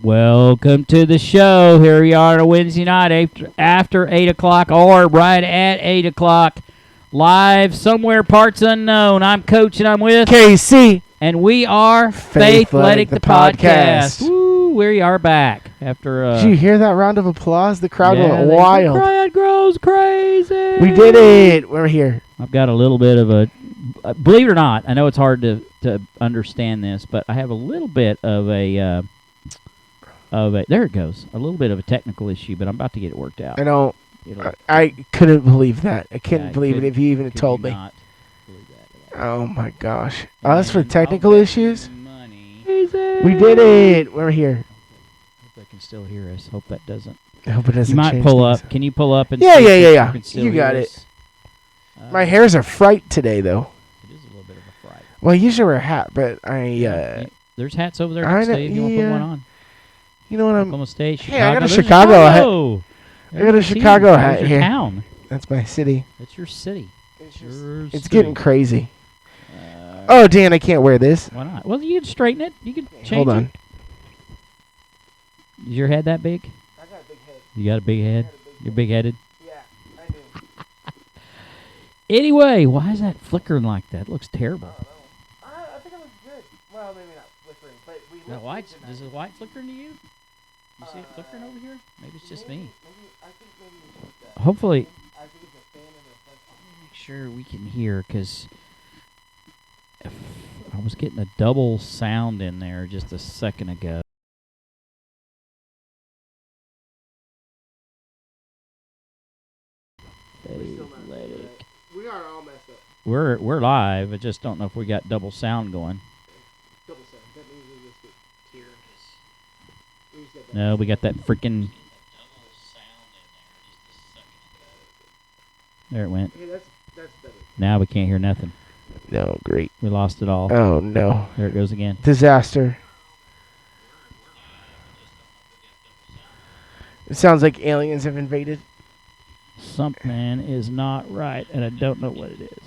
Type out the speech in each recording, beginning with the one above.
Welcome to the show. Here we are on a Wednesday night after 8 o'clock or right at 8 o'clock. Live somewhere, parts unknown. I'm Coach and I'm with KC. And we are Faithletic, the podcast. Woo, we are back after. Did you hear that round of applause? The crowd went wild. The crowd goes crazy. We did it. We're here. I've got a little bit of a. Believe it or not, I know it's hard to understand this, but I have a little bit of a. There it goes. A little bit of a technical issue, but I'm about to get it worked out. I know. I couldn't believe that. I couldn't believe it if you even told me. Oh my gosh. As for technical issues, we did it. We're here. Hope they can still hear us. Hope that doesn't. I hope it doesn't. You might pull up. Can you pull up and? Yeah. You got it. My hair's a fright today, though. It is a little bit of a fright. Well, I usually wear a hat, but I. There's hats over there next to you if you want to put one on. You know what I'm. On the stage. Hey, I got a Chicago hat. I got a Chicago hat here. Town. That's my city. That's your city. It's getting crazy. Oh, Dan, I can't wear this. Why not? Well, you can straighten it. You can change it. Hold on. Is your head that big? I got a big head. You got a big head? You're big-headed? Yeah, I do. Anyway, why is that flickering like that? It looks terrible. I think it looks good. Well, maybe not flickering, but we look white. Is the white flickering to you? You see it flickering over here? Maybe it's just me. Hopefully. I think it's a fan of the reflection. Make sure we can hear, because I was getting a double sound in there just a second ago. We are all messed up. We're live. I just don't know if we got double sound going. Double sound. That means we just get here. No, we got that freaking. There it went. Hey, that's better. Now we can't hear nothing. No, great. We lost it all. Oh no. There it goes again. Disaster. It sounds like aliens have invaded. Something is not right, and I don't know what it is.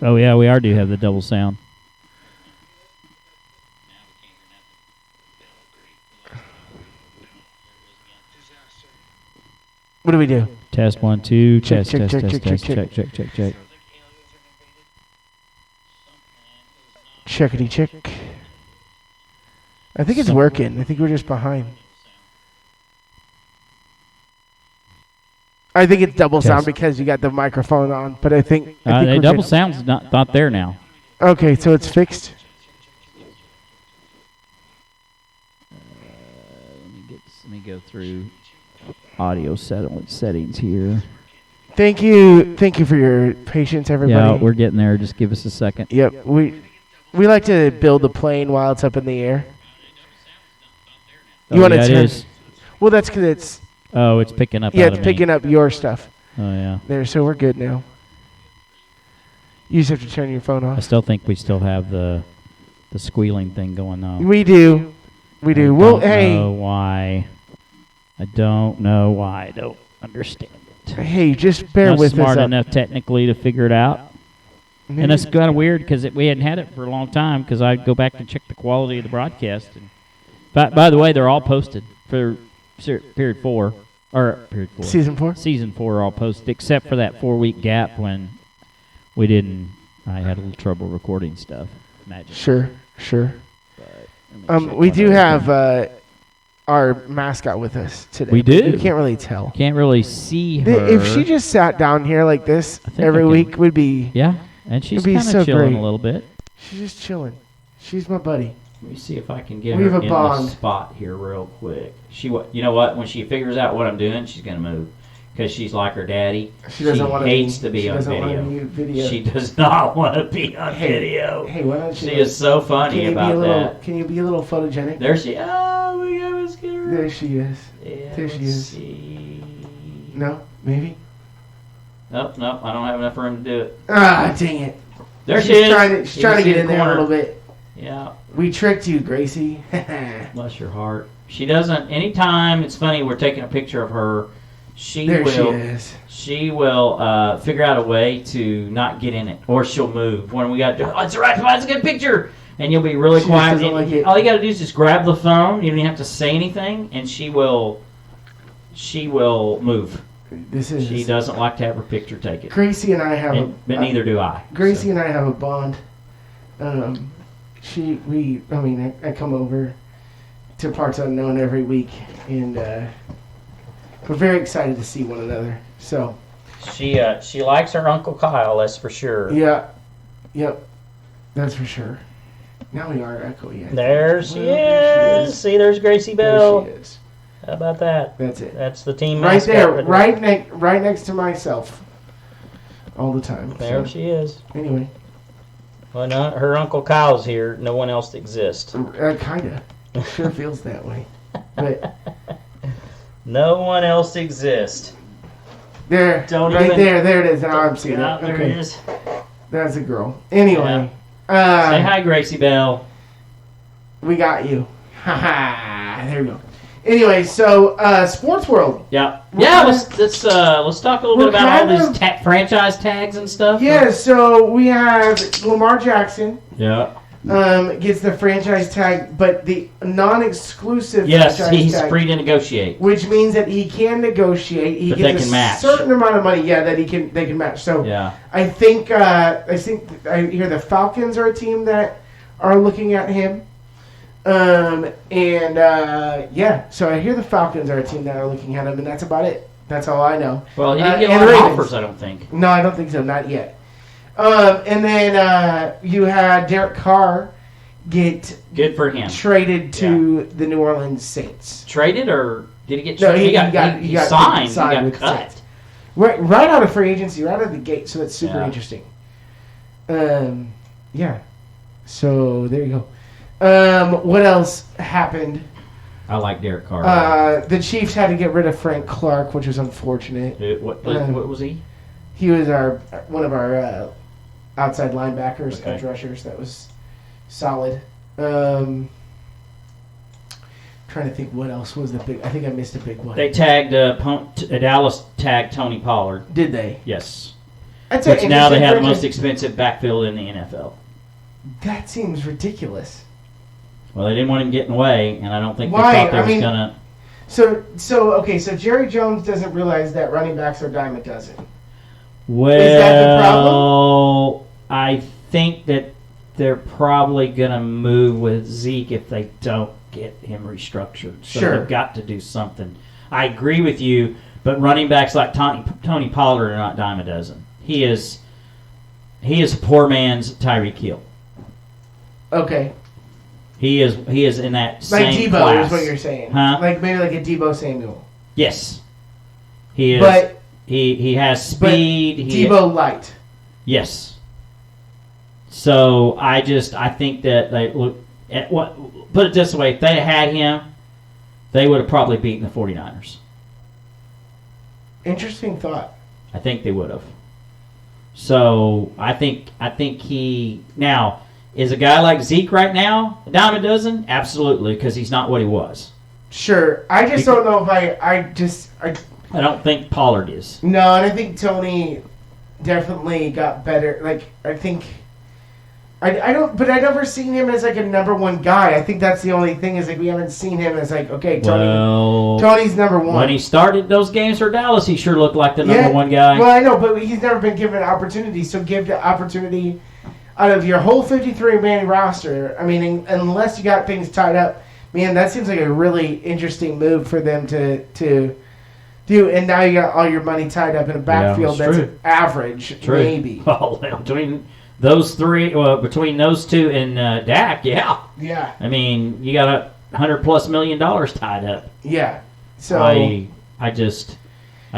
Oh yeah, we do have the double sound. What do we do? Test 1 2. Check, Test check, test check, test check, test check, check check check. Checkity check. I think it's working. I think we're just behind. I think it's double sound because you got the microphone on, but I think the double sound's not there now. Okay, so it's fixed. Let me go through audio settings here. Thank you for your patience, everybody. Yeah, we're getting there. Just give us a second. Yep, we like to build a plane while it's up in the air. You want to turn? Well, that's because it's. Oh, it's picking up. Yeah, it's picking up your stuff. Oh yeah. There, so we're good now. You just have to turn your phone off. I still think we still have the squealing thing going on. We do. Well, hey. I don't know why. I don't understand it. Hey, just bear with us. Not smart enough technically to figure it out. And it's kind of weird because we hadn't had it for a long time, because I'd go back and check the quality of the broadcast. And by the way, they're all posted for period 4. Season 4? Season 4 are all posted, except for that 4-week gap when I had a little trouble recording stuff. Imagine. Sure. We do have our mascot with us today. We do? You can't really tell. Can't really see her. If she just sat down here like this every week, would be... Yeah, and she's kind of so chilling great. a little bit. She's just chilling. She's my buddy. Let me see if I can get her in the spot here real quick. You know what? When she figures out what I'm doing, she's going to move. Because she's like her daddy. She hates to be on video. She does not want to be on video. Hey, why don't you... She is so funny about that. Can you be a little photogenic? There she... Oh, we got to scare her. There she is. Yeah, there she is. See. No? Maybe? Nope, I don't have enough room to do it. Ah, dang it. There she is. She's trying to get in there a little bit. Yeah. We tricked you, Gracie. Bless your heart. She doesn't... Anytime, it's funny, we're taking a picture of her... She will figure out a way to not get in it, or she'll move. When we got, it's all right, it's a good picture. and you'll be really quiet. All you got to do is just grab the phone. You don't even have to say anything, and she will move. She doesn't like to have her picture taken. Gracie and I have but neither do I. Gracie and I have a bond. I come over to Parts Unknown every week, and we're very excited to see one another. So she likes her Uncle Kyle, that's for sure. Yeah, yep, that's for sure. Now we are echoey. There she is. See, there's Gracie Bell. There she is. How about that? That's it. That's the team right there, right next to myself, all the time. There she is. Anyway. Well, no, her Uncle Kyle's here. No one else exists. Kinda. It sure feels that way. But no one else exists. There. There it is. Now I'm seeing it. There it is. That's a girl. Anyway. Yeah. Say hi, Gracie Bell. We got you. Ha ha. There we go. Anyway, so Sports World. Yeah. Let's talk a little bit about all these franchise tags and stuff. Yeah. So we have Lamar Jackson. Yeah. Gets the franchise tag, but the non-exclusive franchise tag. Yes, he's free to negotiate. Which means that he can negotiate. He gets a certain amount of money. Yeah, that they can match. So yeah. I think I hear the Falcons are a team that are looking at him. So I hear the Falcons are a team that are looking at him, and that's about it. That's all I know. Well, he didn't get a lot of offers, I don't think. No, I don't think so. Not yet. And then you had Derek Carr get good for him traded to the New Orleans Saints. Traded, or did he get traded? No, he got signed. He got cut. Right out of free agency, right out of the gate. So that's super interesting. Yeah. So there you go. What else happened? I like Derek Carr. The Chiefs had to get rid of Frank Clark, which was unfortunate. What was he? He was one of our outside linebackers, edge rushers. That was solid. Trying to think what else was the big. I think I missed a big one. They tagged Dallas tagged Tony Pollard. Did they? Yes. Which now they have the most expensive backfield in the NFL. That seems ridiculous. Well, they didn't want him getting away, and I don't think they thought they was gonna. So Jerry Jones doesn't realize that running backs are dime a dozen. Well, is that the problem? I think that they're probably gonna move with Zeke if they don't get him restructured. So they've got to do something. I agree with you, but running backs like Tony Pollard are not dime a dozen. He is a poor man's Tyreek Hill. Okay. He is in that same Debo class. Is what you're saying. Huh? Maybe like a Debo Samuel. Yes. He is. But he has speed. Debo light. Yes. So I think that they look at what. Put it this way: if they had him, they would have probably beaten the 49ers. Interesting thought. I think they would have. So I think he now. Is a guy like Zeke right now a dime a dozen? Absolutely, because he's not what he was. Sure. I just don't know if I don't think Pollard is. No, and I think Tony definitely got better. Like, I think... I've never seen him as, like, a number one guy. I think that's the only thing is, like, we haven't seen him as, like, okay, Tony's number one. When he started those games for Dallas, he sure looked like the number one guy. Well, I know, but he's never been given an opportunity, so give the opportunity... Out of your whole 53-man roster, I mean, unless you got things tied up, man, that seems like a really interesting move for them to do. And now you got all your money tied up in a backfield that's average, maybe. Oh, between those three, between those two and Dak, yeah. Yeah. I mean, you got $100+ million tied up. Yeah. So I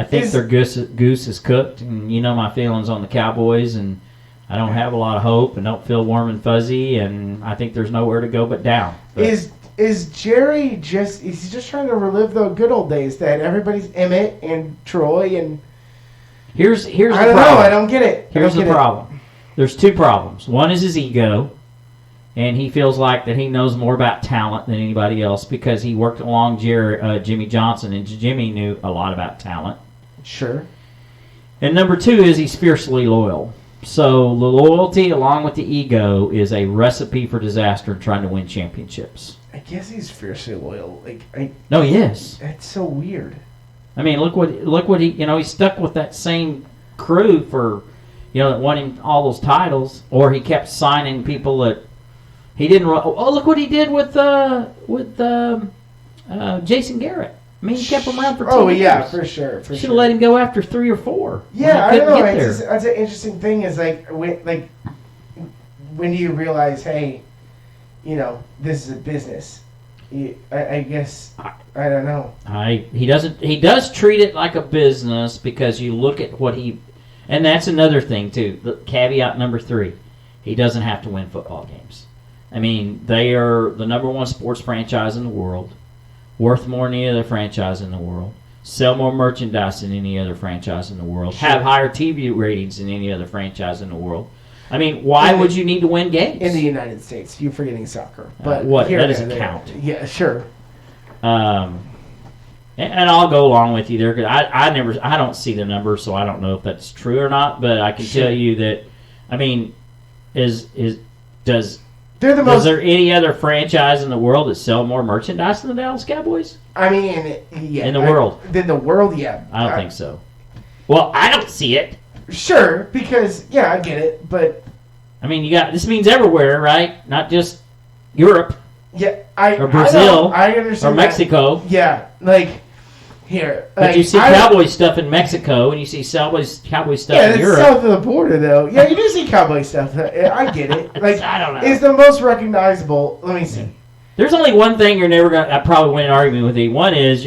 think their goose is cooked, and you know my feelings on the Cowboys, and I don't have a lot of hope and don't feel warm and fuzzy, and I think there's nowhere to go but down. But is Jerry is he just trying to relive the good old days that everybody's Emmett and Troy and here's the problem. I don't know, I don't get it. Here's the problem. There's two problems. One is his ego, and he feels like that he knows more about talent than anybody else because he worked along Jimmy Johnson, and Jimmy knew a lot about talent. Sure. And number two is he's fiercely loyal. So the loyalty, along with the ego, is a recipe for disaster in trying to win championships. I guess he's fiercely loyal. No, he is. That's so weird. I mean, look what he. He stuck with that same crew for, that won him all those titles, or he kept signing people that he didn't. Oh, look what he did with Jason Garrett. I mean, he kept him around for 2 years. Oh, yeah, for sure. Should have let him go after 3 or 4. Yeah, I don't know. That's an interesting thing is, when do you realize, hey, this is a business? I guess, I don't know. He does treat it like a business because you look at what he, and that's another thing, too. The caveat number 3, he doesn't have to win football games. I mean, they are the number 1 sports franchise in the world. Worth more than any other franchise in the world. Sell more merchandise than any other franchise in the world. Sure. Have higher TV ratings than any other franchise in the world. I mean, why would you need to win games? In the United States. You're forgetting soccer. But what? That doesn't count. Yeah, sure. And I'll go along with you there. I don't see the numbers, so I don't know if that's true or not. But I can tell you that, I mean, is there any other franchise in the world that sell more merchandise than the Dallas Cowboys? I mean, yeah. In the world? In the world, yeah. I don't think so. Well, I don't see it. Sure, because, yeah, I get it, but... I mean, this means everywhere, right? Not just Europe. Yeah, or Brazil. I understand or Mexico. That. Yeah, here. But you see Cowboy stuff in Mexico, and you see Cowboy stuff in Europe. Yeah, south of the border, though. Yeah, you do see Cowboy stuff. I get it. I don't know. It's the most recognizable. Let me see. Yeah. There's only one thing you're never going to probably win an argument with. One is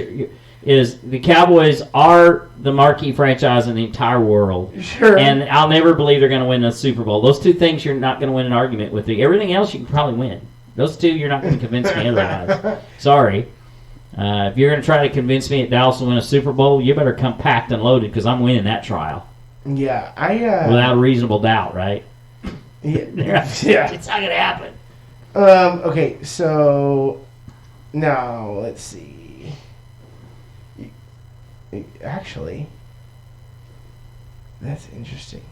the Cowboys are the marquee franchise in the entire world. Sure. And I'll never believe they're going to win the Super Bowl. Those 2 things you're not going to win an argument with. Everything else you can probably win. Those 2 you're not going to convince me otherwise. Sorry. If you're going to try to convince me that Dallas will win a Super Bowl, you better come packed and loaded because I'm winning that trial. Yeah, without a reasonable doubt, right? Yeah. Yeah. It's not going to happen. Okay, so now let's see. Actually, that's interesting.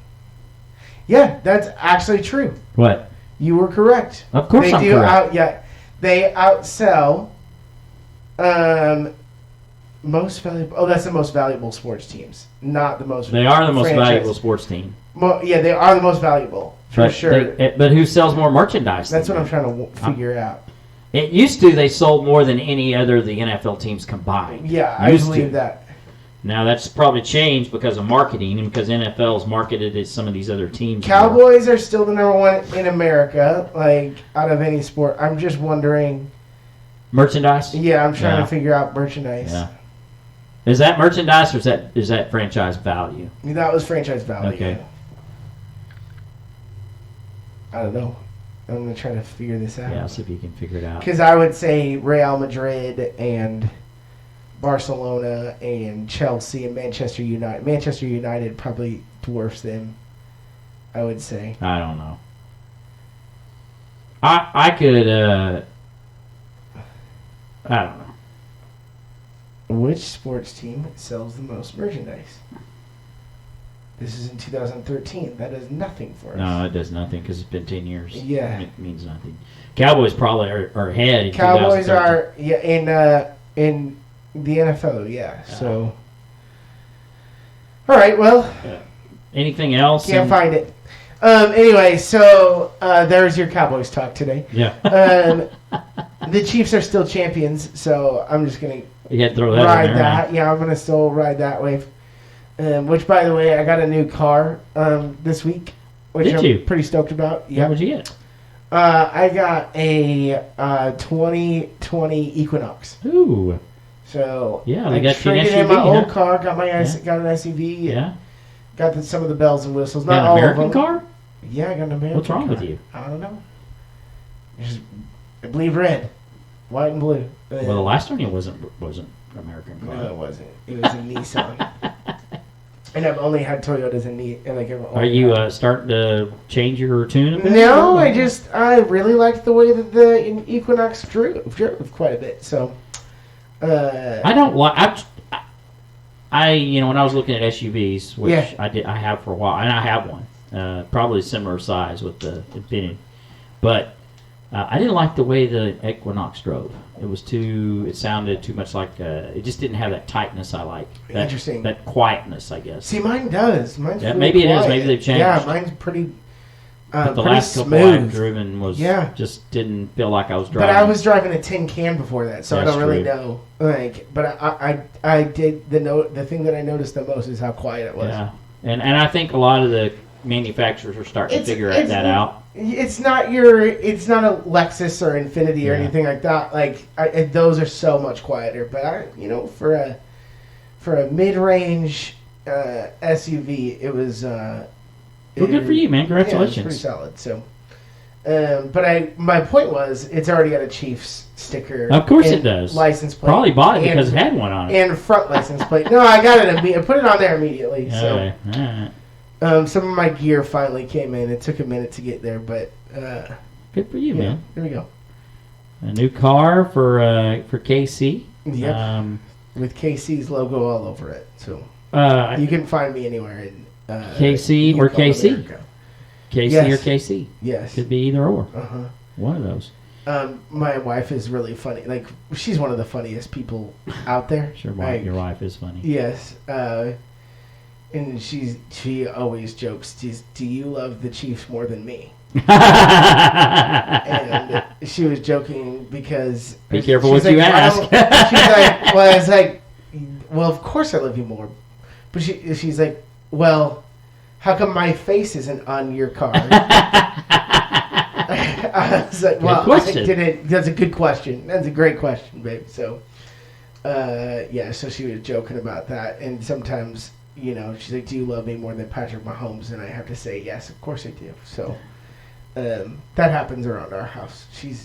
Yeah, that's actually true. What? You were correct. Of course I'm correct. They outsell most valuable. Oh, that's the most valuable sports teams, not the most. They are the most valuable sports team. Yeah, they are the most valuable for sure. But who sells more merchandise? That's what I'm trying to figure out. It used to they sold more than any other of the NFL teams combined. Yeah, I believe that. Now that's probably changed because of marketing and because NFL's marketed as some of these other teams. Cowboys are still the number 1 in America, out of any sport. I'm just wondering. Merchandise? Yeah, I'm trying to figure out merchandise. Yeah. Is that merchandise or is that franchise value? That was franchise value. Okay. I don't know. I'm going to try to figure this out. Yeah, see if you can figure it out. Because I would say Real Madrid and Barcelona and Chelsea and Manchester United. Manchester United probably dwarfs them, I would say. I don't know. I could, I don't know. Which sports team sells the most merchandise? This is in 2013. That does nothing for us. No, it does nothing because it's been 10 years. Yeah. It means nothing. Cowboys probably are ahead in Cowboys are in the NFL, yeah. So, all right, well. Anything else? Can't find it. Anyway, so there's your Cowboys talk today. Yeah. The Chiefs are still champions, so I'm just going to ride that. Right? Yeah, I'm going to still ride that wave. Which, by the way, I got a new car this week, which I'm pretty stoked about. Yeah, what'd you get? I got a 2020 Equinox. Ooh. So yeah, I traded in my old car, got an SUV. Yeah. Got some of the bells and whistles. Not all American of them. car? Yeah, I got an American car. What's wrong with you? I don't know. I believe red, white and blue. Well, the last one wasn't American car. No, it wasn't. It was a Nissan. And I've only had Toyotas and Are you starting to change your tune a bit? No, I really liked the way that the Equinox drove quite a bit. So I don't like. I when I was looking at SUVs, which I have for a while, and I have one. probably similar size with the Infinity. But I didn't like the way the Equinox drove. It sounded too much like, it just didn't have that tightness I like. Interesting. That quietness, I guess. See, mine does. Mine's maybe quiet. It is. Maybe they've changed. Yeah, mine's pretty but the pretty last smooth. couple I've driven just didn't feel like I was driving. But I was driving a tin can before that, so I don't really know. But I did the thing that I noticed the most is how quiet it was. Yeah, and I think a lot of the manufacturers are starting to figure that out. It's not a Lexus or Infinity or anything like that. Those are so much quieter. But for a mid-range SUV, it was. Well, good for you, man! Congratulations. Yeah, it was pretty solid. So, but my point was, it's already got a Chiefs sticker. Of course, it does. License plate. Probably bought it because it had one on it. And front license plate. No, I got it. I put it on there immediately. So. All right. Some of my gear finally came in. It took a minute to get there, but good for you, man. There we go. A new car for KC. Yep. With KC's logo all over it. So you can find me anywhere. KC or KC? America. KC yes. Or KC? Yes. Could be either or. Uh-huh. One of those. My wife is really funny. She's one of the funniest people out there. Sure, your wife is funny. Yes. And she always jokes, do you love the Chiefs more than me? And she was joking because... Be careful what you ask. She's like, well, of course I love you more. But she's like, well, how come my face isn't on your car? I was like, well, that's a good question. That's a great question, babe. So, so she was joking about that. And sometimes, she's like, do you love me more than Patrick Mahomes? And I have to say, yes, of course I do. So, that happens around our house. She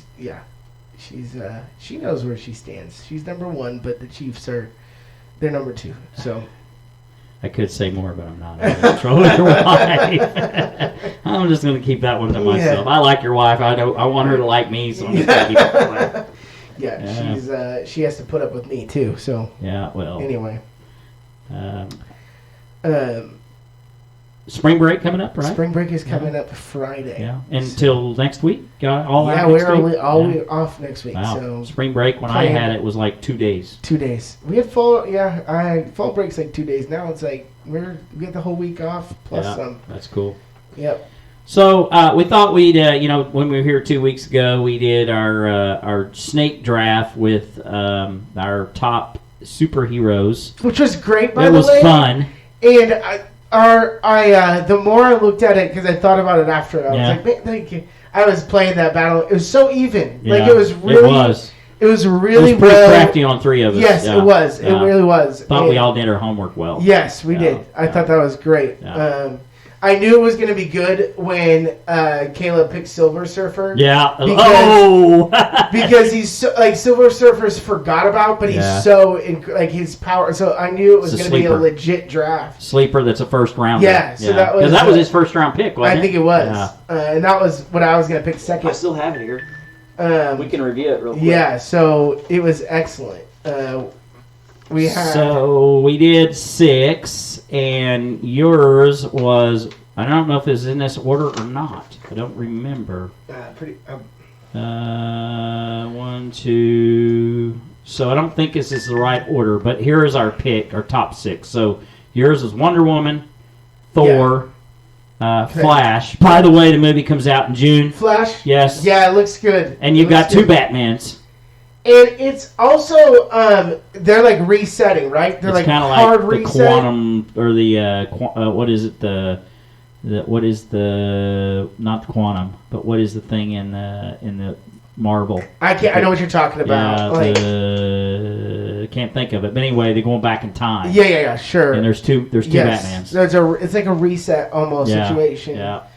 knows where she stands. She's number one, but the Chiefs they're number two. So... I could say more, but I'm not. I'm controlling your wife. I'm just going to keep that one to myself. Yeah. I like your wife. I want her to like me, so I'm just going to keep it quiet. Yeah, she has to put up with me too. So well. Anyway, spring break coming up, right? Spring break is coming up Friday. Yeah, until next week. All we're off next week. Wow. So spring break when I had it was like 2 days. 2 days. We had fall break's like 2 days. Now it's like we get the whole week off plus some. That's cool. Yep. So we thought we'd when we were here 2 weeks ago, we did our snake draft with our top superheroes, which was great. By the way, it was fun. And the more I looked at it, because I thought about it after, I was like, man, I was playing that battle. It was so even. Yeah, it was really. It was really pretty crafty on three of us. Yes, it was. It really was. Thought we all did our homework well. Yes, we did. I thought that was great. Yeah. I knew it was going to be good when Caleb picked Silver Surfer. Yeah. Because he's Silver Surfer's forgot about, but he's so his power. So I knew it was going to be a legit draft. Sleeper that's a first rounder. Yeah. So that was his first round pick, wasn't it? I think it was. Yeah. And that was what I was going to pick second. I still have it here. We can review it real quick. Yeah. So it was excellent. So we did 6, and yours was, I don't know if it's in this order or not. I don't remember. 1, 2. So I don't think this is the right order, but here is our pick, our top 6. So yours is Wonder Woman, Thor, Flash. By the way, the movie comes out in June. Flash? Yes. Yeah, it looks good. And you've got 2 Batmans. And it's also they're like resetting, right? They're it's like hard reset. The quantum or the what is it? What is the not the quantum, but what is the thing in the Marvel? I know what you're talking about. Yeah, can't think of it. But anyway, they're going back in time. Yeah, sure. And there's two Batmans. It's like a reset almost situation. Yeah.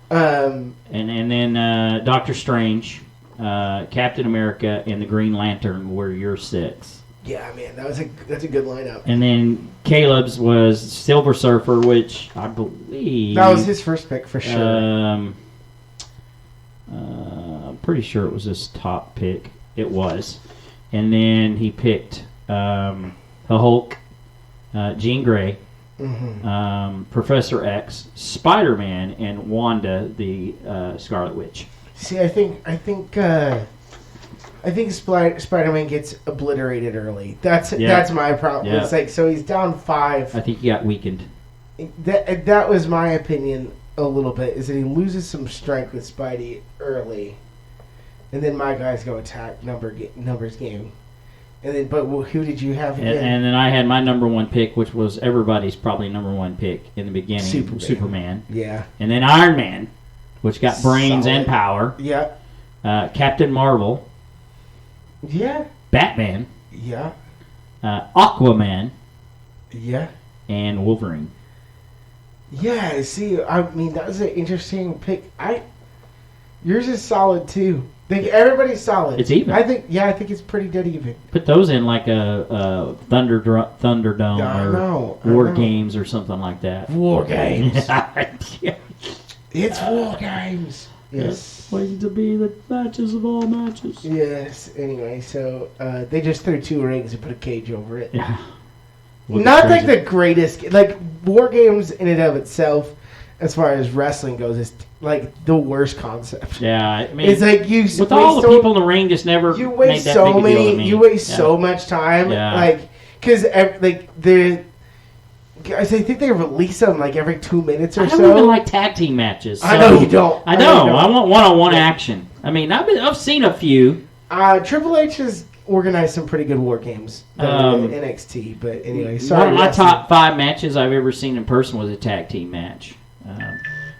And then Doctor Strange. Captain America and the Green Lantern were your 6. Yeah, man, that's a good lineup. And then Caleb's was Silver Surfer, which I believe that was his first pick for sure. I'm pretty sure it was his top pick. It was, and then he picked the Hulk, Jean Grey, Professor X, Spider-Man, and Wanda, the Scarlet Witch. See, I think Spider-Man gets obliterated early. That's my problem. Yeah. It's like, so he's down 5. I think he got weakened. That was my opinion a little bit, is that he loses some strength with Spidey early, and then my guys go attack numbers game. And then, but who did you have again? And then I had my number 1 pick, which was everybody's probably number 1 pick in the beginning. Superman. Yeah. And then Iron Man, which got brains and power. Yeah. Captain Marvel. Yeah. Batman. Yeah. Aquaman. Yeah. And Wolverine. Yeah, see, I mean, that was an interesting pick. Yours is solid, too. Everybody's solid. It's even. I think it's pretty dead even. Put those in like a Thunderdome or War Games or something like that. War Games. It's War Games. Yes. Waiting to be the matches of all matches. Yes. Anyway, so they just threw 2 rings and put a cage over it. Yeah. Not like the greatest. Like, War Games in and of itself, as far as wrestling goes, is like the worst concept. Yeah, I mean, it's like you with all the people in the ring just never. You waste so many. You waste so much time. Yeah. Like, because like I think they release them like every 2 minutes or so. I don't even like tag team matches. So I know you don't. I know. I want one-on-one action. I mean, I've seen a few. Triple H has organized some pretty good War Games in NXT, but anyway, sorry. One of my top 5 matches I've ever seen in person was a tag team match.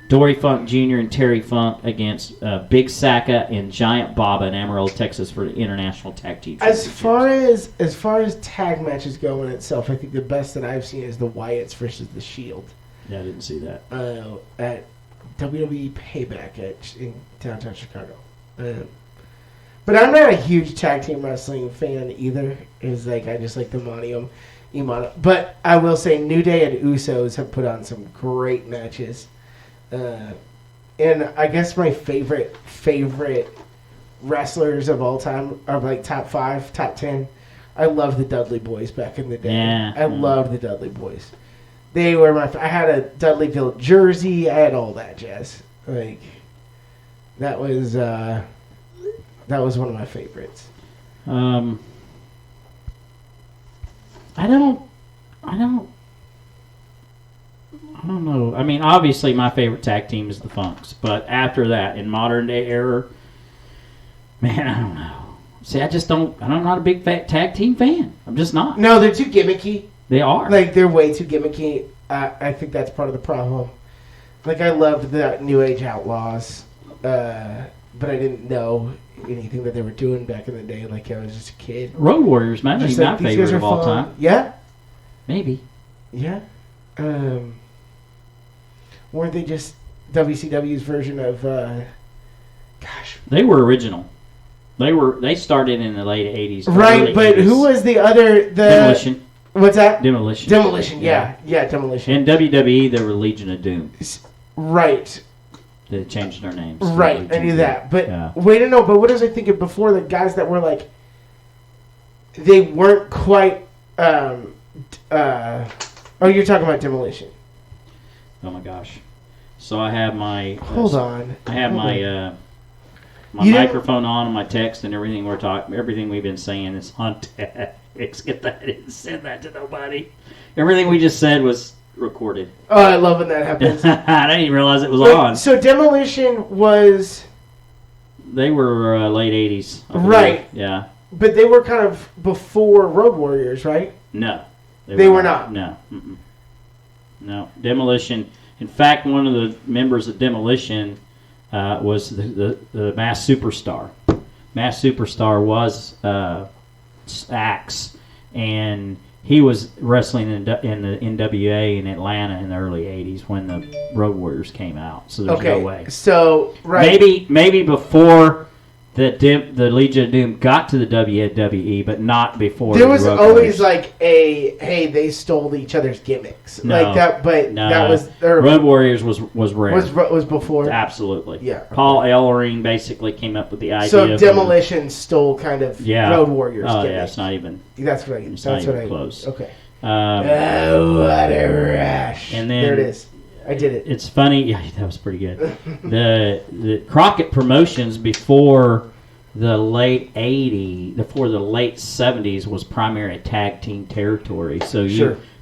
Dory Funk Jr. and Terry Funk against Big Saka and Giant Baba in Amarillo, Texas for the International Tag Team Championships. As far as tag matches go in itself, I think the best that I've seen is the Wyatts versus the Shield. Yeah, I didn't see that. At WWE Payback in downtown Chicago. But I'm not a huge tag team wrestling fan either. It's like I just like the Imano. But I will say New Day and Usos have put on some great matches. And I guess my favorite wrestlers of all time are like top 5, top 10. I love the Dudley Boys back in the day. Yeah. I love the Dudley Boys. They were I had a Dudleyville jersey. I had all that jazz. Like that was one of my favorites. I don't know. I mean, obviously my favorite tag team is the Funks, but after that, in modern day era, man, I don't know. See, I'm not a big tag team fan. I'm just not. No, they're too gimmicky. They are. Like, they're way too gimmicky. I think that's part of the problem. Like, I loved the New Age Outlaws, but I didn't know anything that they were doing back in the day. Like, I was just a kid. Road Warriors, man. That's my favorite of all time. Yeah? Maybe. Yeah. Weren't they just WCW's version of, They were original. They started in the late 80s. Right, but 80s. Who was the other... Demolition. What's that? Demolition, yeah, Demolition. In WWE, they were Legion of Doom. Right. They changed their names. Right, I knew that. But, wait, no, but what was I thinking before? The guys that were like... They weren't quite... oh, you're talking about Demolition. Oh, my gosh. So I have my... Hold on. I have my microphone on my text and everything we're talking... Everything we've been saying is on text. Get that and send that to nobody. Everything we just said was recorded. Oh, I love when that happens. I didn't even realize it was on. So Demolition was... They were late 80s. Right. Yeah. But they were kind of before Road Warriors, right? No. They were not. No. Mm-mm. No. Demolition. In fact, one of the members of Demolition was the Masked Superstar. Masked Superstar was Axe, and he was wrestling in the NWA in Atlanta in the early 80s when the Road Warriors came out. So there's no way. So, right. Maybe before the Legion of Doom got to the WWE, but not before. There was always like they stole each other's gimmicks like that, but that was Road Warriors was rare. Was before. Absolutely. Yeah. Paul Ellering basically came up with the idea. So Demolition stole kind of Road Warriors. Oh gimmick. yeah, it's not even. That's right. It's not even close. Okay. Oh, what a rush! And then there it is. I did it. It's funny. Yeah, that was pretty good. the Crockett Promotions before the late 70s was primarily tag team territory. So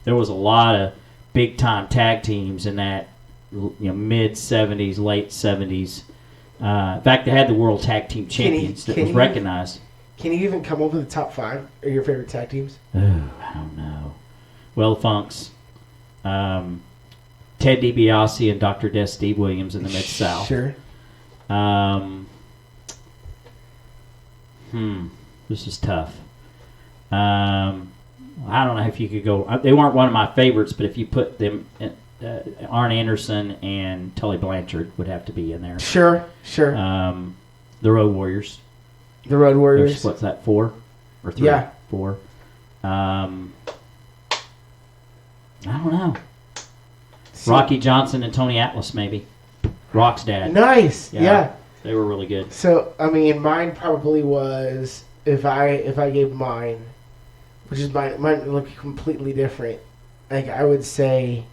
there was a lot of big time tag teams in that mid 70s, late 70s. In fact, they had the World Tag Team Champions that was recognized. Can you even come up with the top 5 of your favorite tag teams? Oh, I don't know. Well, Funks. Ted DiBiase and Dr. Des Steve Williams in the Mid-South. Sure. This is tough. I don't know if you could go... They weren't one of my favorites, but if you put them... Arn Anderson and Tully Blanchard would have to be in there. Sure. The Road Warriors. The Road Warriors. What's that, 4? Or 3? Yeah. 4. I don't know. Rocky Johnson and Tony Atlas, maybe. Rock's dad. Nice. Yeah. They were really good. So, I mean, mine probably was, if I gave mine, which is mine look completely different. Like, I would say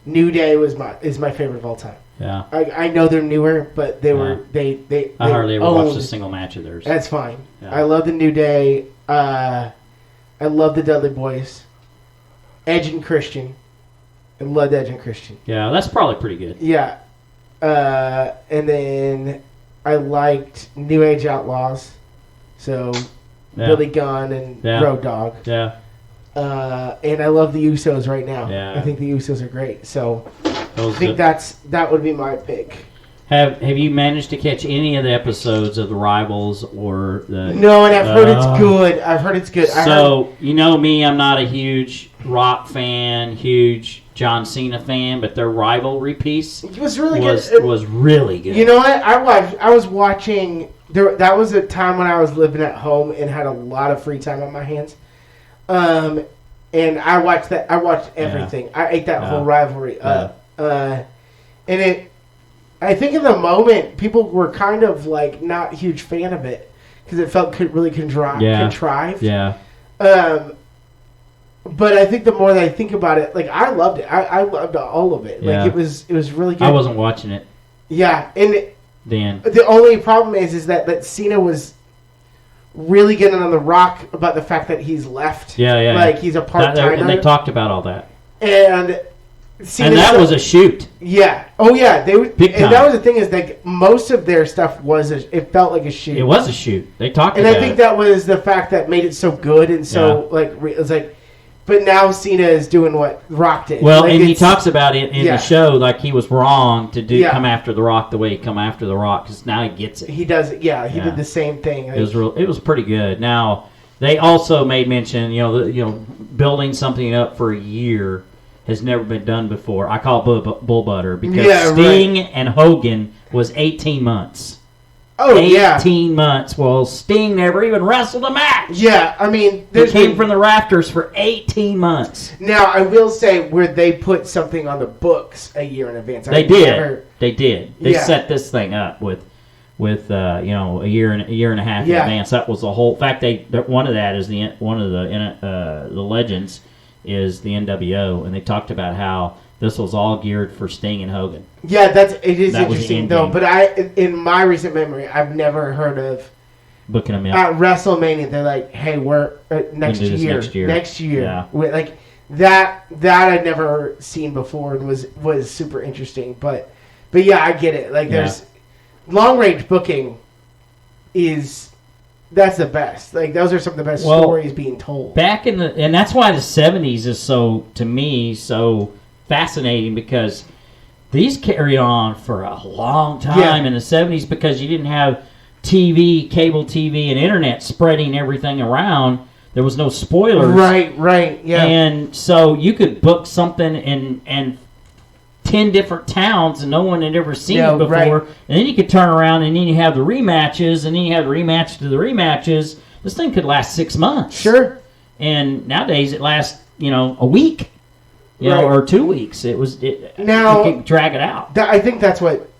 New Day is my favorite of all time. Yeah. I know they're newer, but they were they I hardly ever watched a single match of theirs. That's fine. Yeah. I love the New Day. I love the Dudley Boys. Edge and Christian. I loved Edge and Christian. Yeah, that's probably pretty good. Yeah. And then I liked New Age Outlaws. So Billy Gunn and Road Dogg. Yeah. And I love the Usos right now. Yeah. I think the Usos are great. So I think that would be my pick. Have you managed to catch any of the episodes of the Rivals or the? No, and I've heard it's good. So you know me, I'm not a huge Rock fan, huge John Cena fan, but their rivalry piece was really good. Was really good. You know what? I was watching. That was a time when I was living at home and had a lot of free time on my hands. And I watched that. I watched everything. Yeah. I ate that whole rivalry up. And I think in the moment people were kind of like not a huge fan of it because it felt really contrived. Yeah. But I think the more that I think about it, like I loved it. I loved all of it. Like it was really good. I wasn't watching it. Yeah, and then the only problem is that Cena was really getting on the Rock about the fact that he's left. Yeah. Like he's a part-timer. And they talked about all that. And that was a shoot. Yeah. Oh yeah. Big time. And that was the thing is like most of their stuff it felt like a shoot. It was a shoot. They talked about it. And I think that was the fact that made it so good and so it was like. But now Cena is doing what Rock did. Well, and he talks about it in the show, like he was wrong to come after the Rock the way he come after the Rock, because now he gets it. He does it. Yeah, he did the same thing. Like, it was pretty good. Now they also made mention, building something up for a year has never been done before. I call it bull butter because Sting and Hogan was 18 months. Oh, 18 months. Well, Sting never even wrestled a match. Yeah, I mean... They came from the rafters for 18 months. Now, I will say where they put something on the books a year in advance. They did. They set this thing up with a year and a half in advance. That was the whole... In fact, one of the legends is the NWO, and they talked about how this was all geared for Sting and Hogan. Yeah, it is interesting though. But in my recent memory, I've never heard of booking them at WrestleMania. They're like, "Hey, we're next year. Yeah. Like that I'd never seen before and was super interesting. But yeah, I get it. Like there's long range booking that's the best. Like those are some of the best stories being told. And that's why the 70s is so fascinating, because these carried on for a long time in the 70s because you didn't have TV, cable TV, and internet spreading everything around. There was no spoilers. Right, yeah. And so you could book something in 10 different towns and no one had ever seen it before. Right. And then you could turn around and then you have the rematches, and then you have the rematch to the rematches. This thing could last 6 months. Sure. And nowadays it lasts, a week. Or 2 weeks. You could drag it out. I think that's what,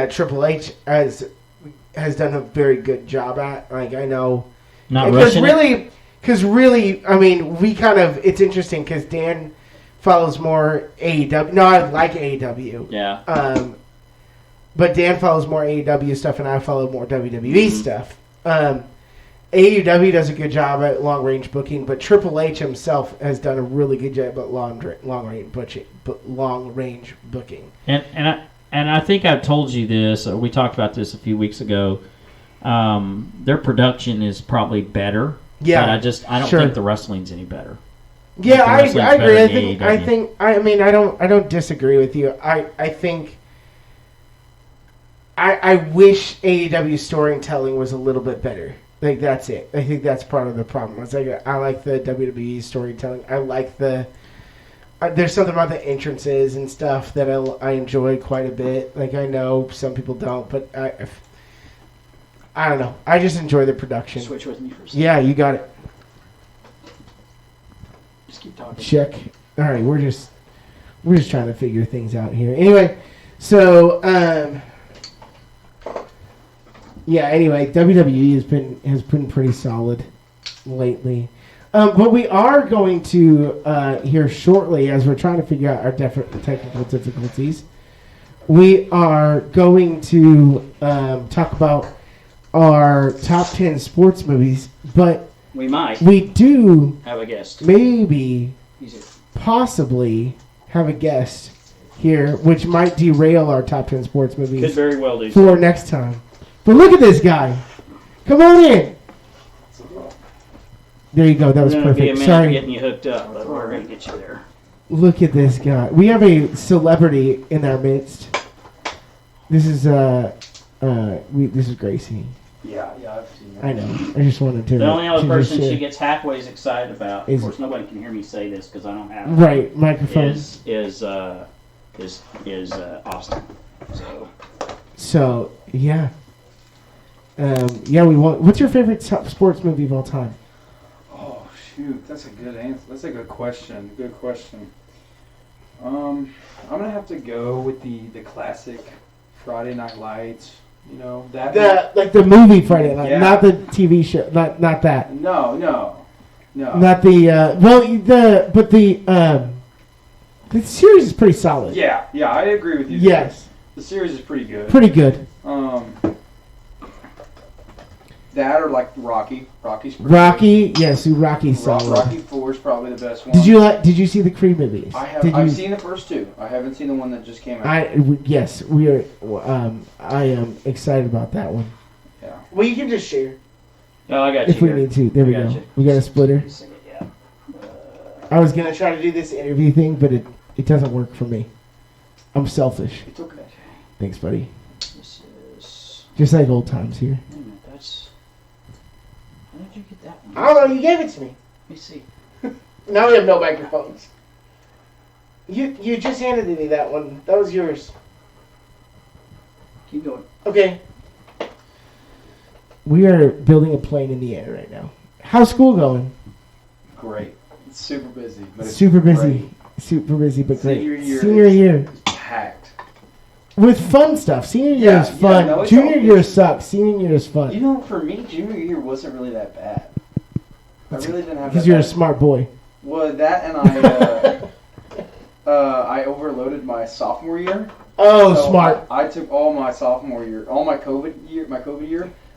Triple H has done a very good job at. Like I know, not rushing. Because really, I mean, it's interesting because Dan follows more AEW. No, I like AEW. Yeah. But Dan follows more AEW stuff, and I follow more WWE stuff. AEW does a good job at long-range booking, but Triple H himself has done a really good job at long-range booking. And I think I've told you this. We talked about this a few weeks ago. Their production is probably better. Yeah, but I don't think the wrestling's any better. Yeah, I agree. I don't disagree with you. I think I wish AEW storytelling was a little bit better. Like, that's it. I think that's part of the problem. It's like I like the WWE storytelling. I like there's something about the entrances and stuff that I enjoy quite a bit. Like, I know some people don't, but I don't know. I just enjoy the production. Switch with me for a second. Yeah, you got it. Just keep talking. Check. All right, we're just trying to figure things out here. Anyway, so Anyway, WWE has been pretty solid lately. But we are going to here shortly, as we're trying to figure out our technical difficulties. We are going to talk about our top 10 sports movies, but we do have a guest. Maybe possibly have a guest here, which might derail our top 10 sports movies. Could very well do for next time. But look at this guy. Come on in. There you go. That was perfect. Sorry, getting you hooked up, but we're going to get you there. Look at this guy. We have a celebrity in our midst. This is this is Gracie. Yeah, I've seen that. I know. I just wanted to. The only other person she gets halfways excited about. Of course, nobody can hear me say this because I don't have right microphone. Is Austin. So yeah. We want. What's your favorite sports movie of all time? Oh shoot, that's a good answer. That's a good question. I'm gonna have to go with the classic Friday Night Lights. You know that like the movie Friday Night, not the TV show. Not that. No. Not the series is pretty solid. Yeah, I agree with you. Yes, the series is pretty good. Pretty good. That or like Rocky. Rocky's pretty Rocky, good. Yes, Rocky's solid. Rocky 4 is probably the best one. Did you see the Creed movies? I've seen the first two. I haven't seen the one that just came out. Yes, we are. I am excited about that one. Yeah. Well, you can just share. Oh, I got you. If we need to, there we go. We got a splitter. Yeah. I was gonna try to do this interview thing, but it doesn't work for me. I'm selfish. It's okay. Thanks, buddy. This is just like old times here. How did you get that one? I don't know. You gave it to me. Let me see. Now we have no microphones. You just handed me that one. That was yours. Keep going. Okay. We are building a plane in the air right now. How's school going? Great. It's super busy. But it's super busy. Super busy, but great. Senior year is packed. With fun stuff. Senior year is fun. No, Junior year sucks. Senior year is fun. You know, for me, junior year wasn't really that bad. I really didn't have. Because you're a smart boy. Well, that and I overloaded my sophomore year. Oh, so smart! I took all my sophomore year, all my COVID year.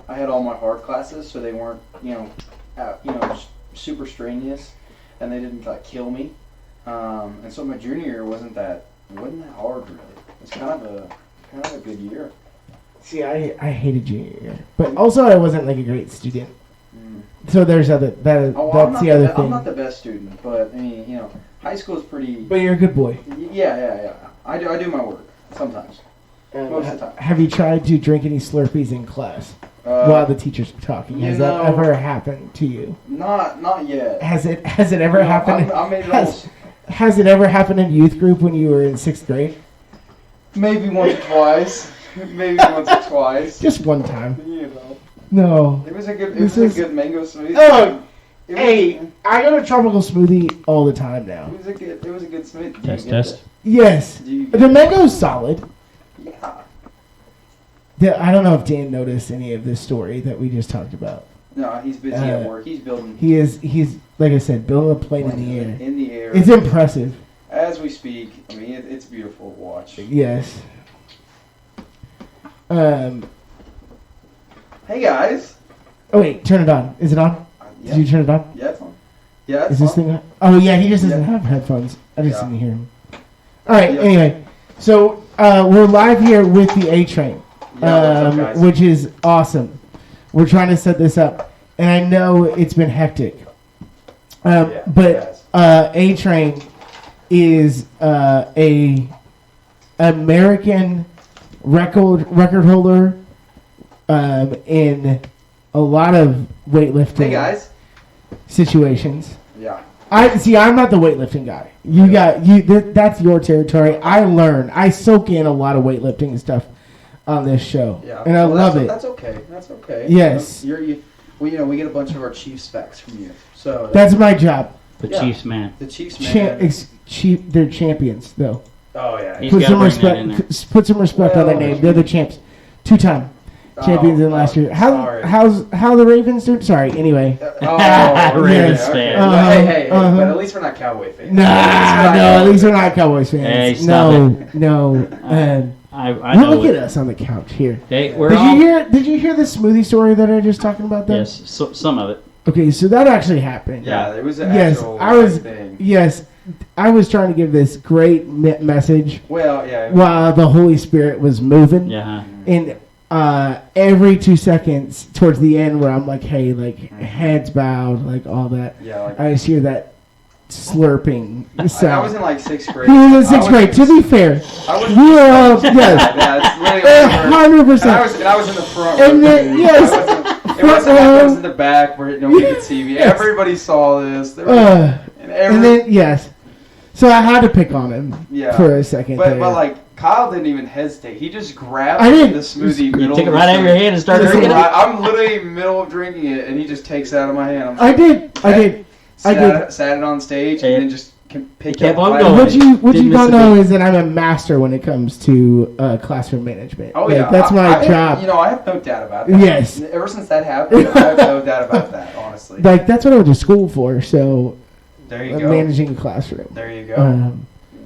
I had all my hard classes, so they weren't, super strenuous, and they didn't kill me. And so my junior year wasn't that hard really. It's kind of a good year. See, I hated junior year, but also I wasn't like a great student. So there's that's the other thing. I'm not the best student, but I mean, high school is pretty. But you're a good boy. Yeah. I do my work sometimes. Most of the time. Have you tried to drink any Slurpees in class while the teachers are talking? Has that ever happened to you? Not yet. Has it ever happened? Has it ever happened in youth group when you were in 6th grade? Maybe once or twice. Just one time. No. It was a good mango smoothie. Oh, I go to tropical smoothie all the time now. It was a good smoothie. Test. Yes. The mango's solid. Yeah. I don't know if Dan noticed any of this story that we just talked about. No, he's busy at work. He's building. He's like I said, building a plane in the air. In the air. It's impressive. As we speak, I mean, it's beautiful to watch. Yes. Hey guys. Oh wait, turn it on. Is it on? Yeah. Did you turn it on? Yeah, it's on. Yeah, it's Is this thing on? Oh yeah, he just doesn't have headphones. I just didn't hear him. All right. Yeah. Anyway, so we're live here with the A Train, which is awesome. We're trying to set this up, and I know it's been hectic. But A Train is a American record holder in a lot of weightlifting situations. Yeah. I'm not the weightlifting guy. That's your territory. I soak in a lot of weightlifting stuff on this show. Yeah. And I love it. That's okay. Yes. We get a bunch of our chief specs from you. So that's my job. The Chiefs man. The Chiefs man. They're champions though. Oh yeah. Put some respect on their name. They're the champs. 2-time champions in last year. How the Ravens doing? Sorry. Anyway. Ravens fan. Hey, but at least we're not Cowboy fans. No, at least we're not Cowboys fans. Hey, stop it. No. I look at us on the couch here. Did you hear the smoothie story that I was just talking about? There? Yes, some of it. Okay, so that actually happened. Yeah, there was an actual thing. Yes, I was trying to give this great message. Well, yeah. While the Holy Spirit was moving. Yeah. And every 2 seconds towards the end where I'm like, hey, like heads bowed, like all that. Yeah. I just hear that slurping sound. I was in like 6th grade. He was in 6th grade. To be fair, we were all yes, 100%. I was in the front row. And then, yes. It wasn't like I was in the back where nobody could see me. Yes. Everybody saw this. And then, yes. So I had to pick on him for a second. But like, Kyle didn't even hesitate. He just grabbed the smoothie. You took it right out of your hand and started drinking it? I'm literally in the middle of drinking it, and he just takes it out of my hand. I did. Sat it on stage, and then just picked it up. What you don't know is that I'm a master when it comes to classroom management. Oh yeah, that's my job. I have no doubt about that. Yes. Ever since that happened, I have no doubt about that. Honestly, like that's what I went to school for. So there you go. Managing a classroom. There you go. Well,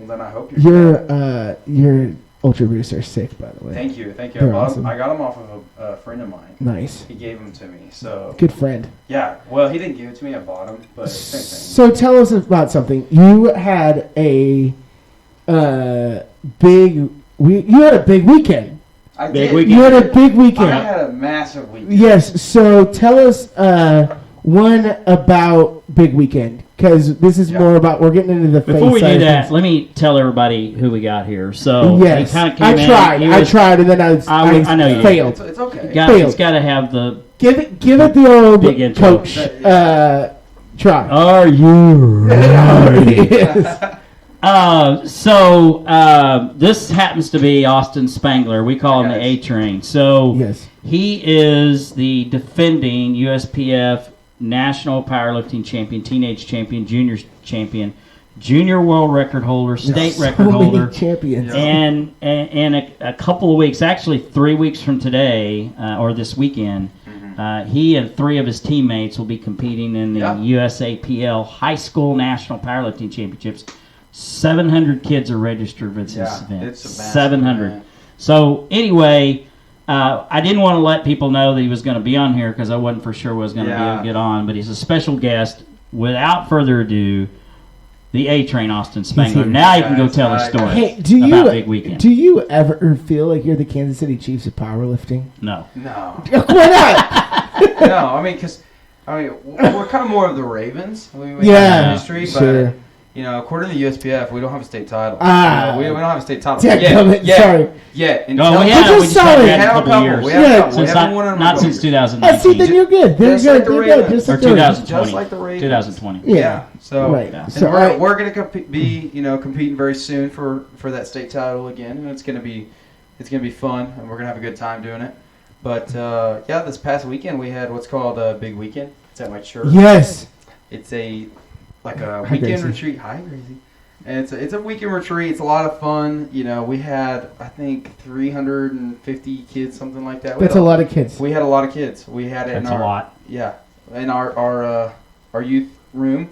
then I hope you're Ultra Boosts are sick, by the way. Thank you. Awesome. I got them off of a friend of mine. Nice. He gave them to me. So good friend. Yeah. Well, he didn't give it to me. I bought them, but same thing. So tell us about something. You had a big weekend. I did. You had a big weekend. I had a massive weekend. Yes. So tell us one about big weekend. Because this is more about, we're getting into the Before we do that, let me tell everybody who we got here. So yes, I tried, and then I know you failed. It's okay. It's got to have the give it the old coach try. Are you ready? This happens to be Austin Spangler. We call him the A Train. So he is the defending USPF National Powerlifting Champion, Teenage Champion, Juniors Champion, Junior World Record Holder, State Record Holder, champions. And a couple of weeks, actually 3 weeks from today or this weekend, he and 3 of his teammates will be competing in the USAPL High School National Powerlifting Championships. 700 kids are registered for this event. It's a 700. Event. So anyway. I didn't want to let people know that he was going to be on here because I wasn't for sure was going to be able to get on, but he's a special guest. Without further ado, the A Train, Austin Spangler. Now you can go tell a story about Big Weekend. Do you ever feel like you're the Kansas City Chiefs of powerlifting? No. Why not? No, I mean, because we're kind of more of the Ravens. We have history, but according to the USPF, we don't have a state title. We don't have a state title. Sorry. Yeah. We just had a couple of years. We haven't won not since 2019. See, then you're good. Just like the Ravens. Or 2020. Just like the Ravens. 2020. Yeah. So, So we're going to be competing very soon for that state title again, and it's going to be fun, and we're going to have a good time doing it. But this past weekend we had what's called a Big Weekend. It's at my church. Yes. It's a weekend retreat. Hi, Gracie. And it's a weekend retreat. It's a lot of fun. You know, we had, I think, 350 kids, something like that. That's a lot of kids. We had a lot of kids. We had it That's in our... a lot. Yeah. In our youth room.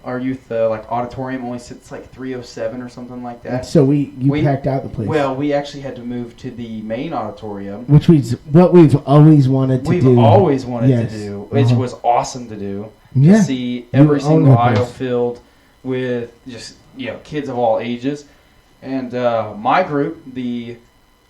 Our youth auditorium only sits like 307 or something like that. So we packed out the place. Well, we actually had to move to the main auditorium. Which was what we've always wanted to do. We've always wanted to do. Which was awesome to do. Yeah. To see every single aisle filled with just, kids of all ages. And my group, the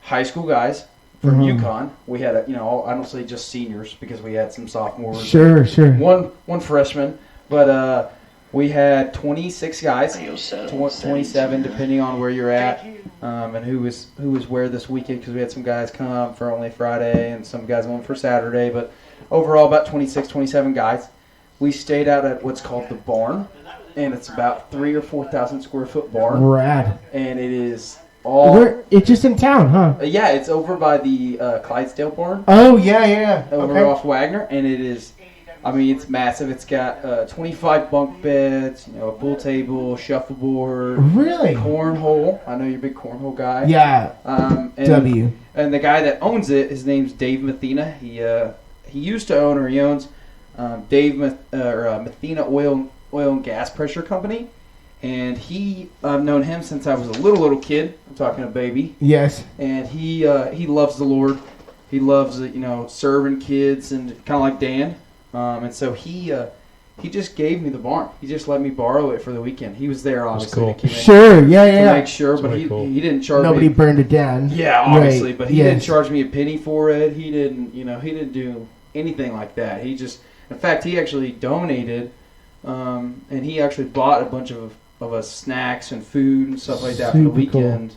high school guys from UConn, we had, I don't say just seniors because we had some sophomores. Sure. One freshman. But we had 26 guys, 27 depending on where you're at, and who was where this weekend, because we had some guys come for only Friday and some guys went for Saturday. But overall, about 26, 27 guys. We stayed out at what's called the barn, and it's about 3,000 or 4,000 square foot barn. Rad. And it is all... It's just in town, huh? Yeah, it's over by the Clydesdale barn. Oh, yeah. Over off Wagner, and it is... it's massive. It's got 25 bunk beds, a pool table, shuffleboard. Really? Cornhole. I know you're a big cornhole guy. Yeah. And the guy that owns it, his name's Dave Mathena. He used to own, or he owns, Mathena Oil and Gas Pressure Company. And I've known him since I was a little kid. I'm talking a baby. Yes. And he loves the Lord. He loves, serving kids, and kind of like Dan. And so he just gave me the barn. He just let me borrow it for the weekend. He was there, obviously. Cool. To Sure, yeah. make sure, but he didn't charge Nobody me. burned it down. Yeah, obviously, right. But he didn't charge me a penny for it. He didn't do anything like that. He just, in fact, he actually donated, and he actually bought a bunch of us snacks and food and stuff like that for the weekend,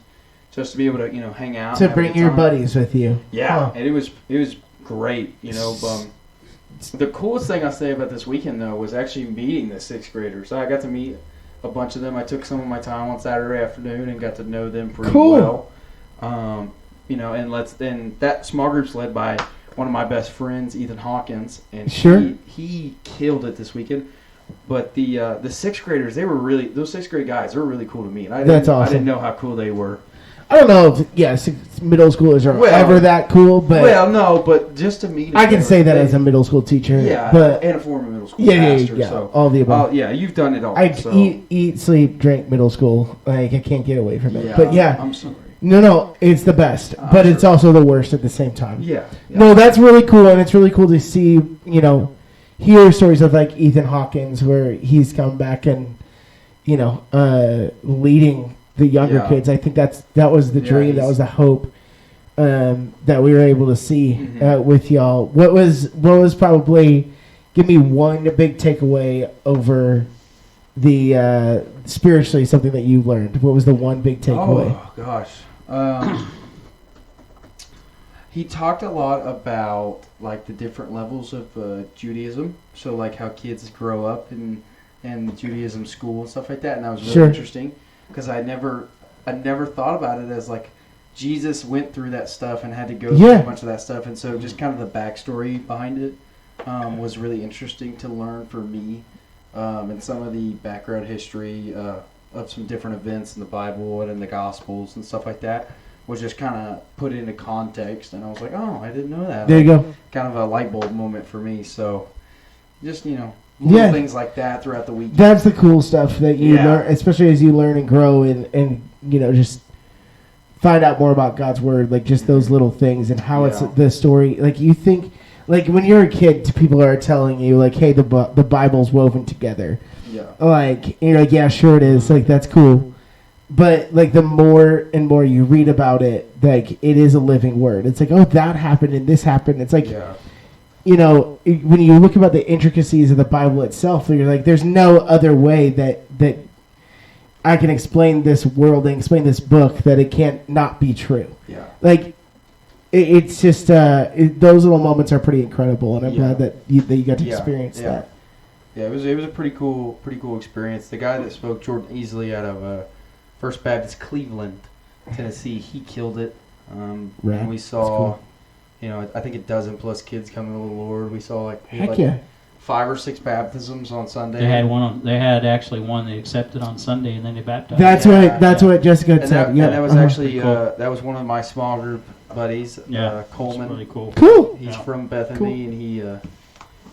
just to be able to, hang out. To bring your buddies with you. Yeah, and it was great, The coolest thing I'll say about this weekend, though, was actually meeting the sixth graders. I got to meet a bunch of them. I took some of my time on Saturday afternoon and got to know them pretty well. And that small group's led by one of my best friends, Ethan Hawkins, and he killed it this weekend. But the sixth graders, those sixth grade guys, they were really cool to me. And That's awesome. I didn't know how cool they were. I don't know if middle schoolers are ever that cool, but... Well, no, but just to meet them. I can say that as a middle school teacher. Yeah, but and a former middle school pastor. Yeah, so, all the above. Yeah, you've done it all. I eat, sleep, drink middle school. Like, I can't get away from it. Yeah, but yeah. I'm sorry. No, it's the best. But it's also the worst at the same time. Yeah. No, that's really cool, and it's really cool to see, hear stories of, like, Ethan Hawkins, where he's come back and, leading the younger kids. I think that was the dream, that was the hope that we were able to see with y'all. What was probably, give me one big takeaway over the spiritually, something that you learned. What was the one big takeaway? Oh gosh, he talked a lot about like the different levels of Judaism. So like how kids grow up in Judaism school and stuff like that, and that was really interesting. Because I never thought about it as like Jesus went through that stuff and had to go through a bunch of that stuff, and so just kind of the backstory behind it was really interesting to learn for me, and some of the background history of some different events in the Bible and in the Gospels and stuff like that was just kind of put into context, and I was like, oh, I didn't know that. There you go. Kind of a light bulb moment for me. So just little things like that throughout the week. That's the cool stuff that you learn, especially as you learn and grow and just find out more about God's word, like just those little things and how it's the story. Like you think, like when you're a kid, people are telling you like, hey, the Bible's woven together. Yeah. Like, you're like, yeah, sure it is. Like, that's cool. But like the more and more you read about it, like it is a living word. It's like, oh, that happened and this happened. It's like, when you look about the intricacies of the Bible itself, you're like, there's no other way that I can explain this world and explain this book that it can't not be true. Yeah. Like, it's just, those little moments are pretty incredible, and I'm glad that you got to experience that. Yeah, it was a pretty cool experience. The guy that spoke, Jordan Easley, out of First Baptist Cleveland, Tennessee, he killed it. And we saw... I think a dozen plus kids coming to the Lord. We saw like 5 or 6 baptisms on Sunday. They had one. They had actually one they accepted on Sunday, and then they baptized. That's what Jessica said. And that was actually cool. That was one of my small group buddies. Coleman. Really cool. Cool. He's from Bethany, and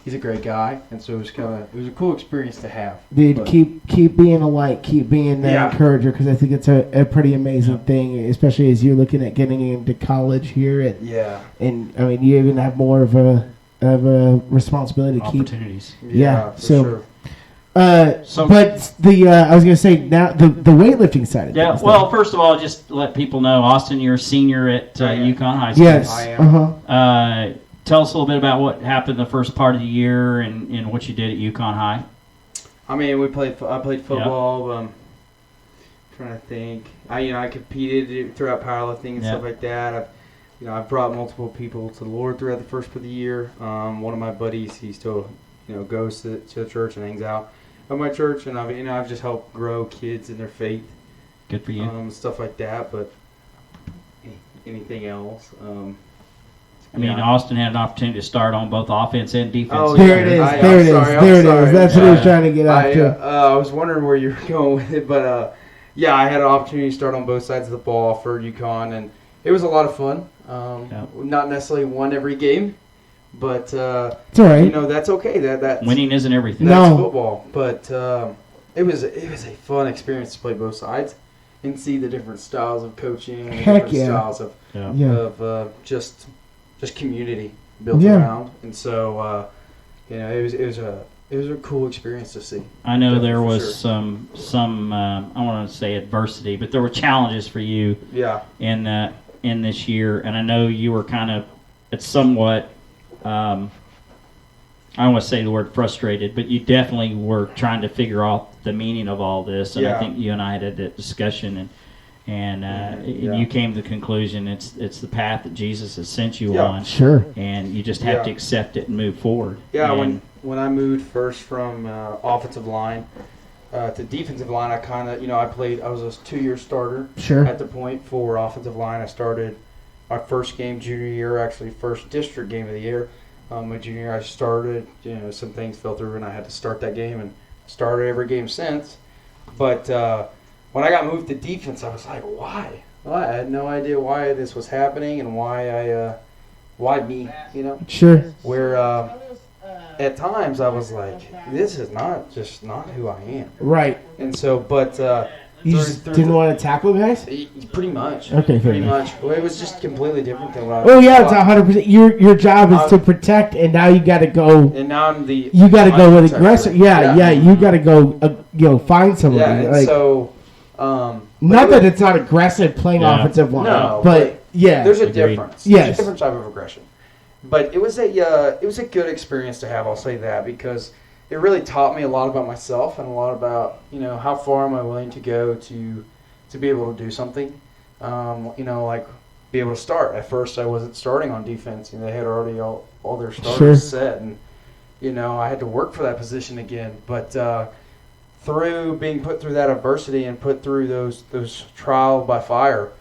he's a great guy, and so it was a cool experience to have. Dude, keep being a light, keep being that encourager, because I think it's a pretty amazing thing, especially as you're looking at getting into college here. And I mean, you even have more of a responsibility to keep opportunities. Sure. But I was gonna say now the weightlifting side of things. Well, first of all, just let people know, Austin, you're a senior at Yukon High School. Yes, I am. Tell us a little bit about what happened the first part of the year and what you did at Yukon High. I mean, I played football. Trying to think. I competed throughout powerlifting and stuff like that. I've brought multiple people to the Lord throughout the first part of the year. One of my buddies, he still goes to the church and hangs out at my church, and I've just helped grow kids in their faith. Good for you. Stuff like that. But anything else? Austin had an opportunity to start on both offense and defense. Oh, there it is. There it is. That's what I was trying to get after. I was wondering where you were going with it, but I had an opportunity to start on both sides of the ball for UConn, and it was a lot of fun. Not necessarily won every game, but it's all right. That's okay. That's winning isn't everything. That's football, but it was a fun experience to play both sides and see the different styles of coaching, and different styles of just community built around, and so it was a cool experience to see. I know there was some I don't want to say adversity, but there were challenges for you. In this year, and I know you were it's somewhat. I don't want to say the word frustrated, but you definitely were trying to figure out the meaning of all this, and I think you and I had that discussion, and you came to the conclusion it's the path that Jesus has sent you on. Sure. And you just have to accept it and move forward. Yeah, when I moved first from offensive line to defensive line, I was a 2-year starter. Sure. At the point for offensive line, I started my first game junior year, actually first district game of the year. My junior year, I started. Some things fell through, and I had to start that game, and started every game since. But when I got moved to defense, I was like, why? Well, I had no idea why this was happening and why me, Sure. Where at times I was like, this is not who I am. Right. And so, but you just didn't want to tackle guys? Pretty much. Okay, pretty much. Well, it was just completely different than what I it's 100%. Your job is to protect, and now you got to go. And now I'm the. You got to go with aggressor. Yeah. You got to go find somebody. Yeah, and so. Not that it's not aggressive playing offensive line. No, but there's a difference. Yes. There's a different type of aggression. But it was a good experience to have. I'll say that because it really taught me a lot about myself and a lot about how far am I willing to go to be able to do something. Like be able to start. At first, I wasn't starting on defense. They had already all their starters set, and I had to work for that position again. But through being put through that adversity and put through those trial by fire,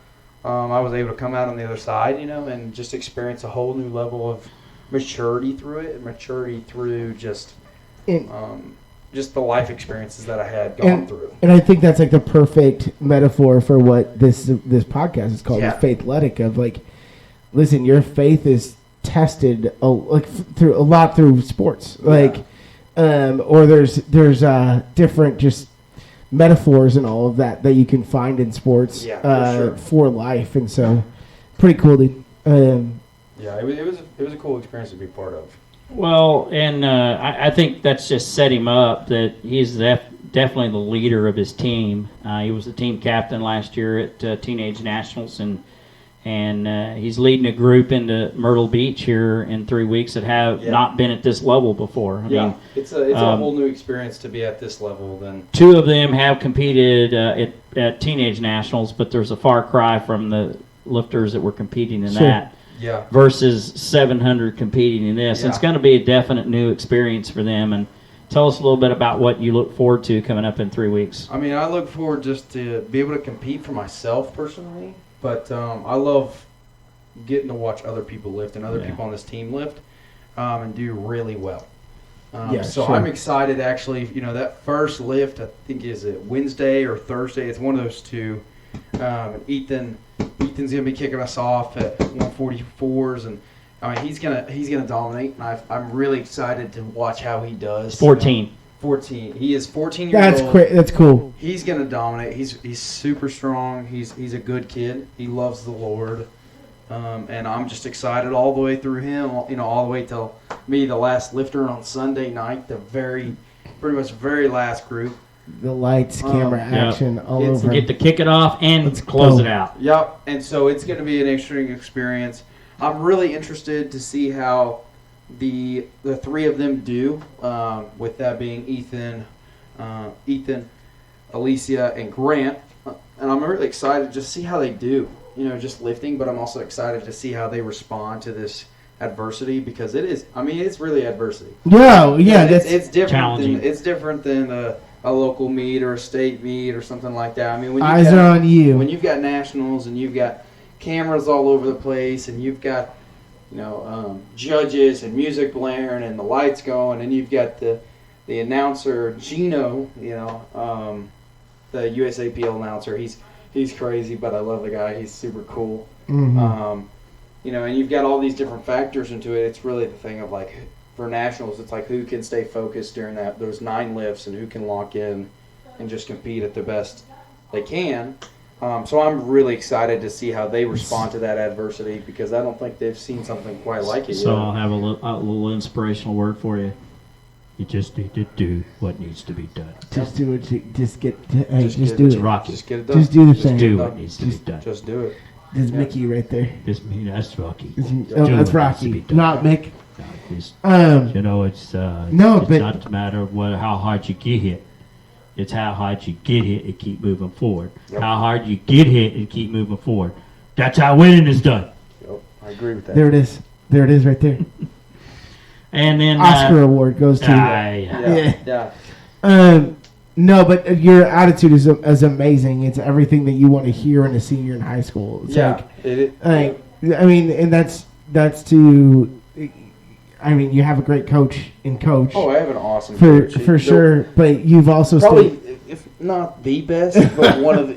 I was able to come out on the other side, and just experience a whole new level of maturity through it, and maturity through just the life experiences that I had gone through. And I think that's like the perfect metaphor for what this podcast is called, Faithletic. Of like, listen, your faith is tested through sports, or there's different just metaphors and all of that you can find in sports for life, and so pretty cool. It was a cool experience to be part of. Well, and I think that's just set him up that he's definitely the leader of his team. He was the team captain last year at Teenage Nationals, and he's leading a group into Myrtle Beach here in 3 weeks that have not been at this level before. I mean, it's a whole new experience to be at this level. Then 2 of them have competed at Teenage Nationals, but there's a far cry from the lifters that were competing in that. Yeah. Versus 700 competing in this. Yeah. It's going to be a definite new experience for them. And tell us a little bit about what you look forward to coming up in 3 weeks. I mean, I look forward just to be able to compete for myself personally. But I love getting to watch other people lift and other people on this team lift and do really well. I'm excited. Actually, that first lift, I think is it Wednesday or Thursday. It's one of those two. Ethan's gonna be kicking us off at 144s, and he's gonna dominate. And I'm really excited to watch how he does. 14. 14. He is 14 years old. That's cool. He's gonna dominate. He's super strong. He's a good kid. He loves the Lord. And I'm just excited all the way through him, all the way till me, the last lifter on Sunday night, pretty much very last group. The lights, camera, action, all over. Get to kick it off and close it out. Yep. And so it's going to be an interesting experience. I'm really interested to see how the three of them do, with that being Ethan, Alicia, and Grant. And I'm really excited to just see how they do. Just lifting, but I'm also excited to see how they respond to this adversity, because it's really adversity. Yeah, it's different. Challenging. It's different than a local meet or a state meet or something like that. When eyes are on you. When you've got nationals and you've got cameras all over the place and you've got judges and music blaring and the lights going, and you've got the announcer Gino, the USAPL announcer. He's crazy, but I love the guy. He's super cool. Mm-hmm. And you've got all these different factors into it. It's really the thing of for nationals, it's who can stay focused during those 9 lifts and who can lock in and just compete at the best they can. So I'm really excited to see how they respond to that adversity, because I don't think they've seen something quite like it yet. So I'll have a little inspirational word for you. You just need to do what needs to be done. Just do it. Just do it. Rocky. Just get it done. Just do the thing. Just do what needs to be done. Just do it. There's Mickey right there. That's Rocky. That's Rocky, not Mick. It's but not a matter of how hard you get hit. It's how hard you get hit and keep moving forward. Yep. How hard you get hit and keep moving forward. That's how winning is done. Yep, I agree with that. There it is. There it is right there. And then Oscar award goes to Yeah. No, but your attitude is amazing. It's everything that you want to hear in a senior in high school. It's and that's to. You have a great coach in Coach. Oh, I have an awesome coach. For sure, but you've also probably, if not the best, but one of the,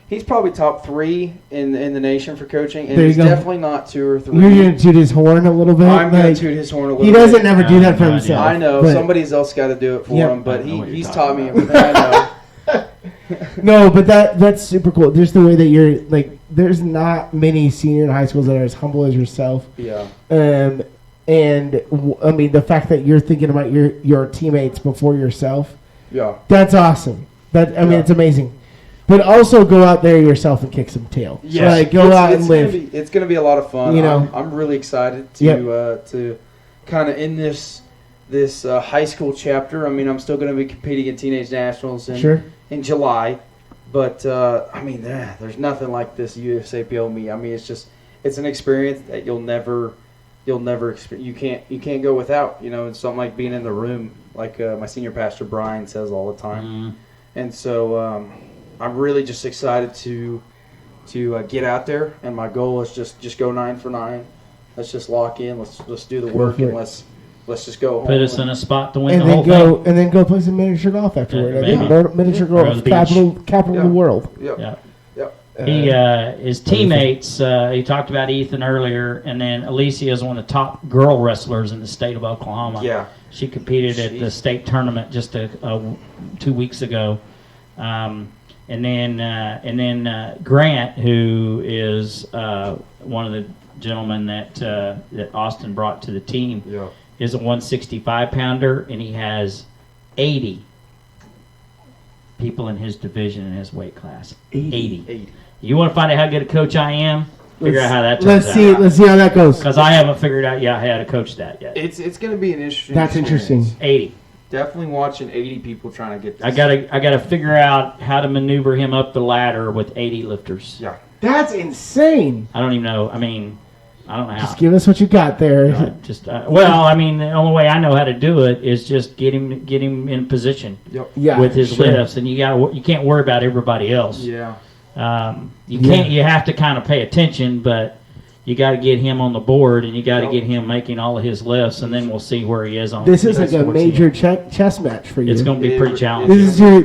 he's probably top 3 in the nation for coaching, and he's definitely not 2 or 3. You're going to toot his horn a little bit? I'm going to toot his horn a little bit. He doesn't never do that for himself. I know. Somebody else got to do it for him, but he's taught me everything I know. No, but that's super cool. Just the way that you're, there's not many senior in high schools that are as humble as yourself. Yeah. And the fact that you're thinking about your teammates before yourself, that's awesome. It's amazing. But also go out there yourself and kick some tail. Yes. Go out and live. It's going to be a lot of fun. I'm really excited to kind of end this high school chapter. I'm still going to be competing in Teenage Nationals in July. But, there's nothing like this USAPL meet. It's an experience that you'll never experience. You can't go without. It's something like being in the room, like my senior pastor Brian says all the time. Mm-hmm. And so I'm really just excited to get out there, and my goal is just go 9 for 9. Let's just lock in. Let's do the work, and let's just go home. Put us in a spot to win the whole thing. And then go play some miniature golf afterward. Miniature golf, capital of the world. Yep. His teammates, he talked about Ethan earlier, and then Alicia is one of the top girl wrestlers in the state of Oklahoma. Yeah. She competed at the state tournament just 2 weeks ago. And then Grant, who is one of the gentlemen that Austin brought to the team, is a 165-pounder, and he has 80 people in his division in his weight class. 80. You want to find out how good a coach I am? Figure out how that turns out. Let's see how that goes. Because I haven't figured out how to coach that yet. It's going to be an interesting. That's experience. Interesting. 80. Definitely watching 80 people trying to get this. I gotta figure out how to maneuver him up the ladder with 80 lifters. Yeah. That's insane. I don't even know. I don't know how. Just give us what you got there. The only way I know how to do it is just get him in position. Yep. Yeah, with his lifts, and you can't worry about everybody else. Yeah. You can't. You have to kind of pay attention, but you got to get him on the board, and you got to get him making all of his lifts, and then we'll see where he is on. This is like a major chess match for you. It's going to be pretty challenging.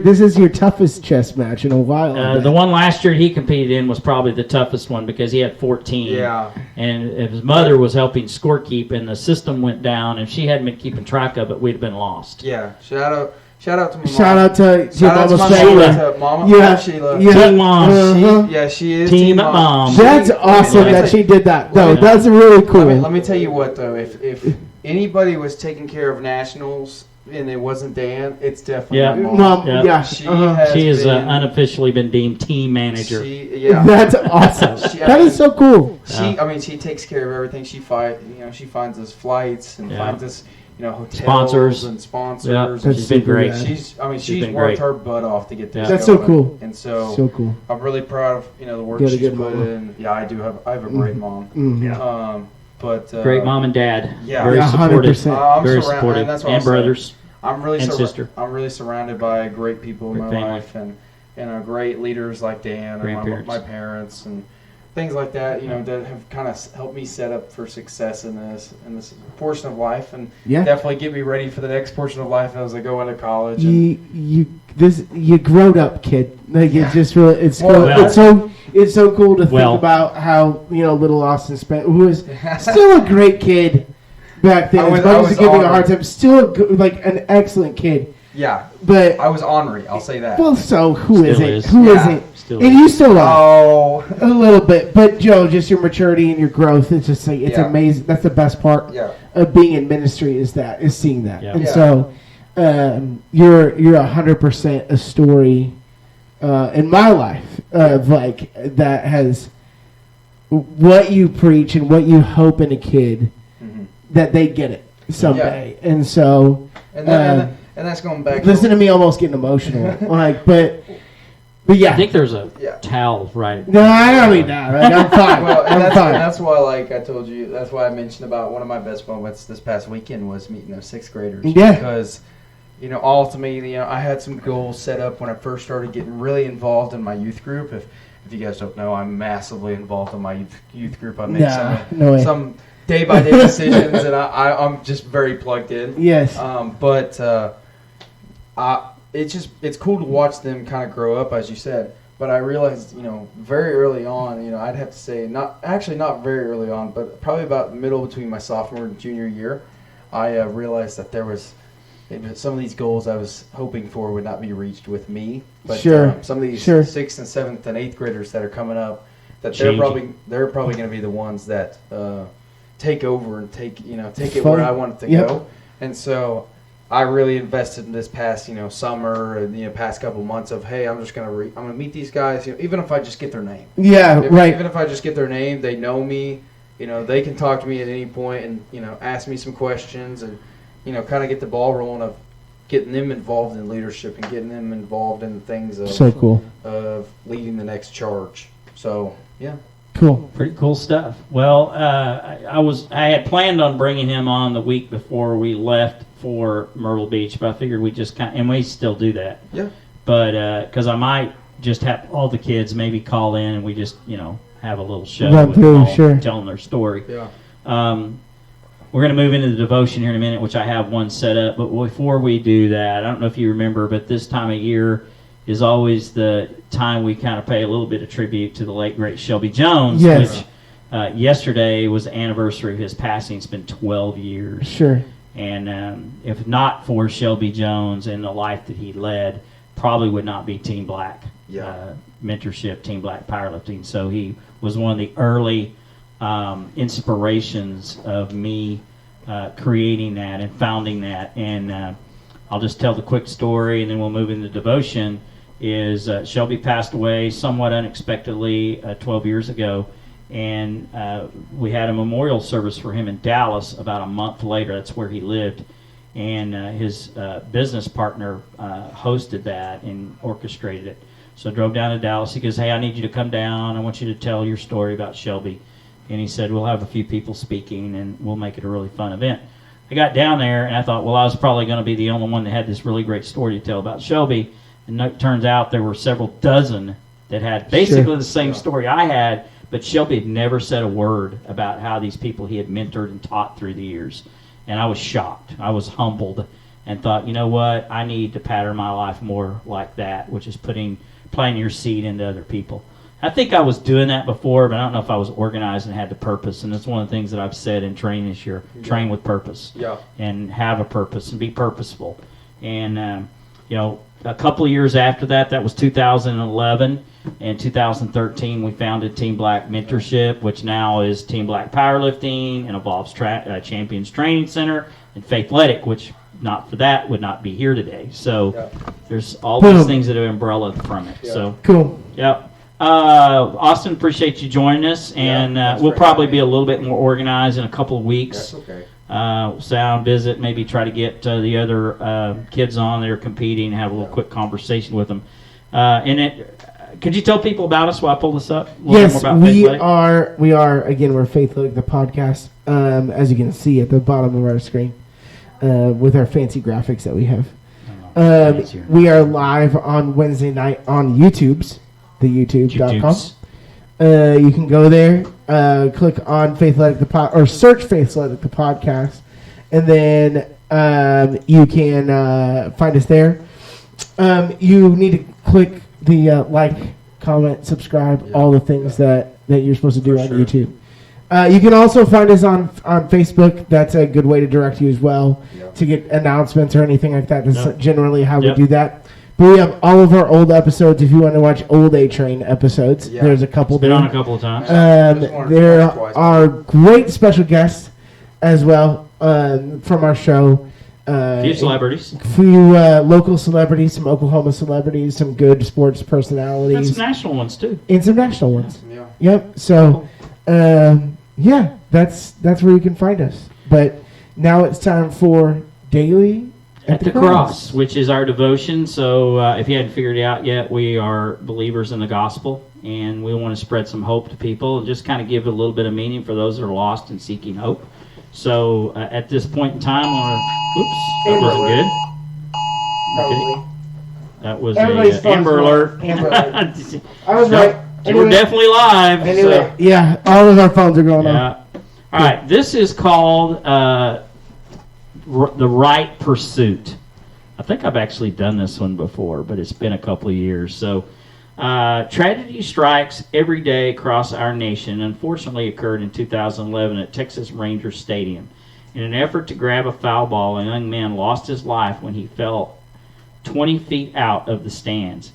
This is your toughest chess match in a while. The one last year he competed in was probably the toughest one because he had 14. Yeah. And his mother was helping scorekeep, and the system went down, and she hadn't been keeping track of it, we'd have been lost. Yeah. Shout out to my mom. Shout out to Mama Sheila. Team Mom. She is Team Mom. That's awesome that she did that. No, that's really cool. Let me tell you what, though. If anybody was taking care of nationals and it wasn't Dan, it's definitely my mom. Yeah. She has unofficially been deemed team manager. That's awesome. That is so cool. She takes care of everything. She finds us flights and finds us hotels and sponsors. Yeah, she's been great. She's worked her butt off to get this. That's going. So cool. And so cool. I'm really proud of the work she's put in. Yeah, I do have. I have a great mom. Mm-hmm. But great mom and dad. Yeah, very supportive. 100%. Very supportive. And brothers. I'm really sister. I'm really surrounded by great people in my life and great leaders like Dan and my parents and things like that, that have kind of helped me set up for success in this portion of life, and definitely get me ready for the next portion of life as I go into college. You growed up, kid. Like it's cool. It's so cool to think about how little Austin spent, who was still a great kid back then. I was giving a hard time. Still an excellent kid. Yeah, but I was ornery. I'll say that. Well, so who isn't? Who isn't? And you still are. A little bit, but Joe, just your maturity and your growth. It's just it's amazing. That's the best part of being in ministry is seeing that. Yeah. And so, you're 100% a story in my life of that has what you preach and what you hope in a kid that they get it someday, and so. And that's going back. Listen to me almost getting emotional. But yeah. I think there's a towel right. No, I don't mean that. Right? I'm fine. I'm fine. And that's why, I told you, that's why I mentioned about one of my best moments this past weekend was meeting those 6th graders. Yeah. Because, ultimately, I had some goals set up when I first started getting really involved in my youth group. If you guys don't know, I'm massively involved in my youth group. I make some day-by-day decisions, and I'm just very plugged in. Yes. It's cool to watch them kind of grow up, as you said. But I realized, very early on, I'd have to say, not very early on, but probably about the middle between my sophomore and junior year, I realized that there was some of these goals I was hoping for would not be reached with me. But some of these 6th and 7th and 8th graders that are coming up, that they're probably going to be the ones that take over and take it where I want it to go. And so I really invested in this past, summer and past couple months of, hey, I'm just I'm gonna meet these guys, even if I just get their name. Yeah, right. Even if I just get their name, they know me, they can talk to me at any point and ask me some questions and kind of get the ball rolling of getting them involved in leadership and getting them involved in things of leading the next charge. So yeah. Cool. Pretty cool stuff. Well, I had planned on bringing him on the week before we left for Myrtle Beach, but I figured we just and we still do that. Yeah. But because I might just have all the kids maybe call in and we just have a little show with them all telling their story. Yeah. We're going to move into the devotion here in a minute, which I have one set up. But before we do that, I don't know if you remember, but this time of year is always the time we kind of pay a little bit of tribute to the late, great Shelby Jones, which yesterday was the anniversary of his passing. It's been 12 years. Sure. And if not for Shelby Jones and the life that he led, probably would not be Team Black mentorship, Team Black powerlifting. So he was one of the early inspirations of me creating that and founding that. And I'll just tell the quick story, and then we'll move into devotion. Is Shelby passed away somewhat unexpectedly 12 years ago, and we had a memorial service for him in Dallas about a month later. That's where he lived, and his business partner hosted that and orchestrated it. So I drove down to Dallas. He goes, hey, I need you to come down. I want you to tell your story about Shelby. And he said, we'll have a few people speaking, and we'll make it a really fun event. I got down there, and I thought, well, I was probably going to be the only one that had this really great story to tell about Shelby. And it turns out there were several dozen that had basically the same story I had, But Shelby had never said a word about how these people he had mentored and taught through the years. And I was shocked. I was humbled and thought, you know what? I need to pattern my life more like that, which is planting your seed into other people. I think I was doing that before, but I don't know if I was organized and had the purpose. And that's one of the things that I've said in training this year. Train with purpose. Yeah. And have a purpose and be purposeful. And, a couple of years after that, that was 2011. In 2013, we founded Team Black Mentorship, which now is Team Black Powerlifting and involves Champions Training Center and Faithletic, which not for that would not be here today. So there's all these things that are umbrella from it. Yeah. So cool. Yep. Austin, appreciate you joining us, and we'll probably be a little bit more organized in a couple of weeks. That's okay. Sound visit, maybe try to get the other kids on that are competing, have a little quick conversation with them. Could you tell people about us while I pull this up? Yes, we are again, we're Faithletic, the podcast, as you can see at the bottom of our screen, with our fancy graphics that we have. We are live on Wednesday night on YouTube's. The YouTube.com. You can go there, click on Faithletic or search Faithletic the podcast, and then you can find us there. You need to click the like, comment, subscribe, all the things that you're supposed to do on YouTube. You can also find us on Facebook. That's a good way to direct you as well to get announcements or anything like that. That's generally how we do that. But we have all of our old episodes. If you want to watch old A-Train episodes, there's a couple there. Been on a couple of times. There are great special guests as well from our show. A few celebrities. A few local celebrities, some Oklahoma celebrities, some good sports personalities. And some national ones, too. And some national ones. Yeah. Yep. So, that's where you can find us. But now it's time for Daily at the Cross, which is our devotion. So if you hadn't figured it out yet, we are believers in the gospel, and we want to spread some hope to people and just kind of give it a little bit of meaning for those that are lost and seeking hope. So at this point in time, that wasn't good. Okay. That was an Amber Alert. I was right. Anyway, we're definitely live. Anyway, so. Yeah, all of our phones are going on. All right, this is called The Right Pursuit. I think I've actually done this one before, but it's been a couple of years. So tragedy strikes every day across our nation. Unfortunately, occurred in 2011 at Texas Rangers Stadium. In an effort to grab a foul ball, a young man lost his life when he fell 20 feet out of the stands.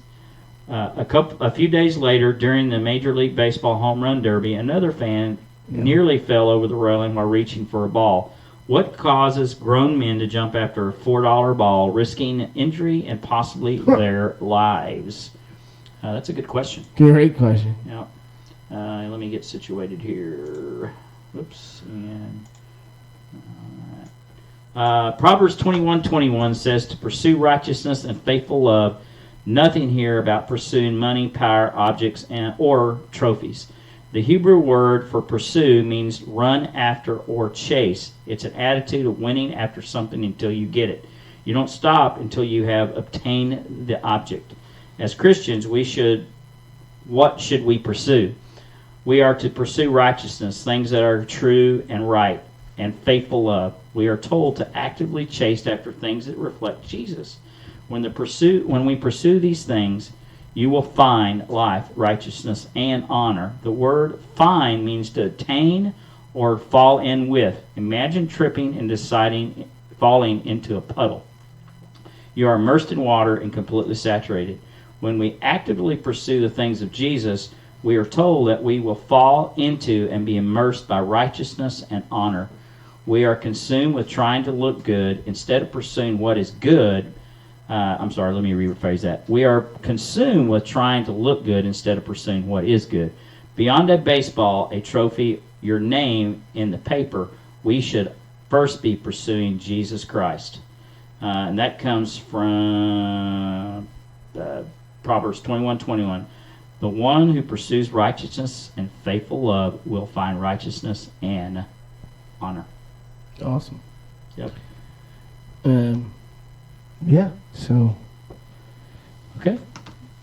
A few days later, during the Major League Baseball Home Run Derby, another fan nearly fell over the railing while reaching for a ball. What causes grown men to jump after a $4 ball, risking injury and possibly their lives? That's a good question. Great question. Yeah. Let me get situated here. Oops. And Proverbs 21:21 says to pursue righteousness and faithful love. Nothing here about pursuing money, power, objects, or trophies. The Hebrew word for pursue means run after or chase. It's an attitude of winning after something until you get it. You don't stop until you have obtained the object. As Christians, what should we pursue? We are to pursue righteousness, things that are true and right, and faithful love. We are told to actively chase after things that reflect Jesus. When we pursue these things, you will find life, righteousness, and honor. The word find means to attain or fall in with. Imagine tripping and falling into a puddle. You are immersed in water and completely saturated. When we actively pursue the things of Jesus, we are told that we will fall into and be immersed by righteousness and honor. We are consumed with trying to look good instead of pursuing what is good. Let me rephrase that. We are consumed with trying to look good instead of pursuing what is good. Beyond a baseball, a trophy, your name in the paper, we should first be pursuing Jesus Christ. And that comes from Proverbs 21:21. The one who pursues righteousness and faithful love will find righteousness and honor. Awesome. Yep. Yeah, so. Okay.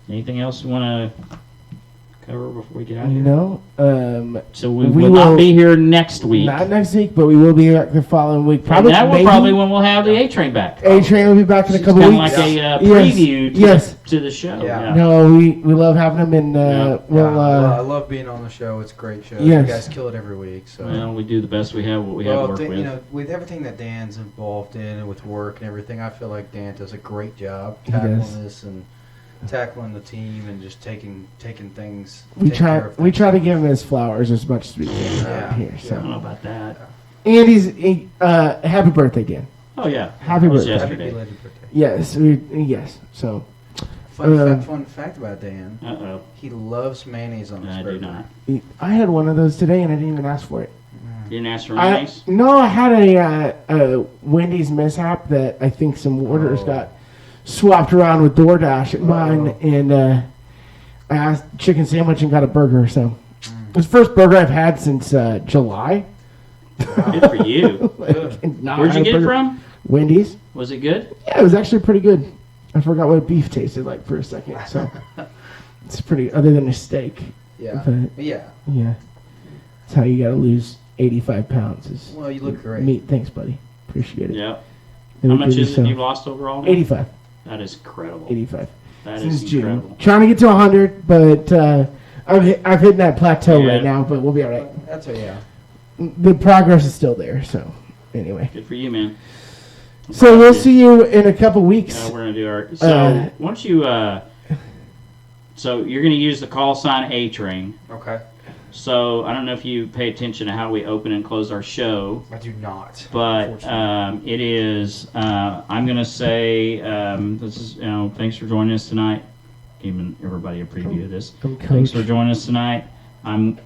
Anything else you want to cover before we get out of here? So we will not be here next week. Not next week, but we will be back the following week. Probably when we'll have the A-Train back. A-Train will be back in a couple weeks. Like a preview to the show. Yeah. No, we love having them, and I love being on the show. It's a great show. Yes. You guys kill it every week. So. Well, we do the best we have. What we have to work with. You know, with everything that Dan's involved in, and with work and everything, I feel like Dan does a great job tackling this and tackling the team and just taking things. We try to give him his flowers as much as we can around here. So. I don't know about that. And he's happy birthday, Dan. Oh yeah, happy birthday! Yesterday. Happy belated birthday. Yes. So. Fun fact about Dan. Uh-oh. He loves mayonnaise on his birthday. I do not. I had one of those today, and I didn't even ask for it. You didn't ask for mayonnaise? No, I had a Wendy's mishap that I think some orders got swapped around with DoorDash at mine, and I asked chicken sandwich and got a burger. So it was the first burger I've had since July. Good for you. Where'd you get it from? Wendy's. Was it good? Yeah, it was actually pretty good. I forgot what beef tasted like for a second, so it's pretty. Other than a steak. Yeah. Yeah. That's how you got to lose 85 pounds. Well, you look great. Meat. Thanks, buddy. Appreciate it. Yeah. How much is it you've lost overall? 85. That is incredible. 85. That Since is incredible. June. Trying to get to 100, but I've hit that plateau right now. But we'll be all right. That's The progress is still there. So anyway. Good for you, man. So we'll see you in a couple weeks. We're gonna do our. So once you. So you're gonna use the call sign A-Train. Okay. So I don't know if you pay attention to how we open and close our show. I do not. But it is. I'm gonna say this is. Thanks for joining us tonight. Giving everybody a preview of this. Thanks for joining us tonight. I'm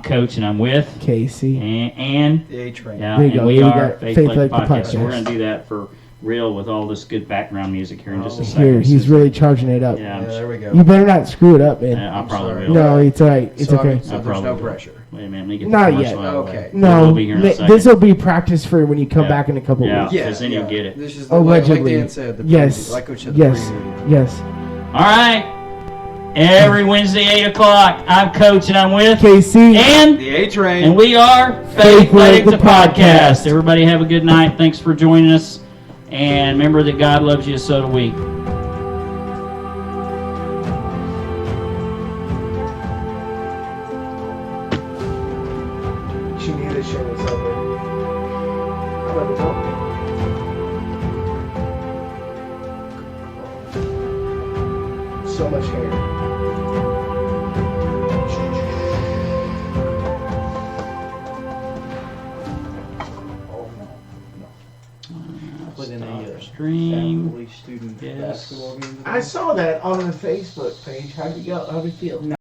Coach, and I'm with Casey and the A-Train. Yeah, and we are Faith Lake Podcast. So we're gonna do that for real with all this good background music here in just a second. Here, he's really charging it up. Yeah, there we go. You better not screw it up, man. Yeah, I probably will. No, it's all right. It's okay. So there's no pressure. Wait a minute, let me get not the yet. Okay. No, this will be practice for when you come back in a couple weeks. Yeah, because then you'll get it. This is allegedly. Like Dan said, the yes. Like Coach said, yes. All right. Every Wednesday, 8 o'clock, I'm Coach, and I'm with Casey and the A-Train. And we are Faith Lake the Podcast. Everybody have a good night. Thanks for joining us. And remember that God loves you, so do we. She knew this show was over. I love it. So much hair. Stream. Student basketball game. I saw that on the Facebook page. How'd it go? How'd it feel?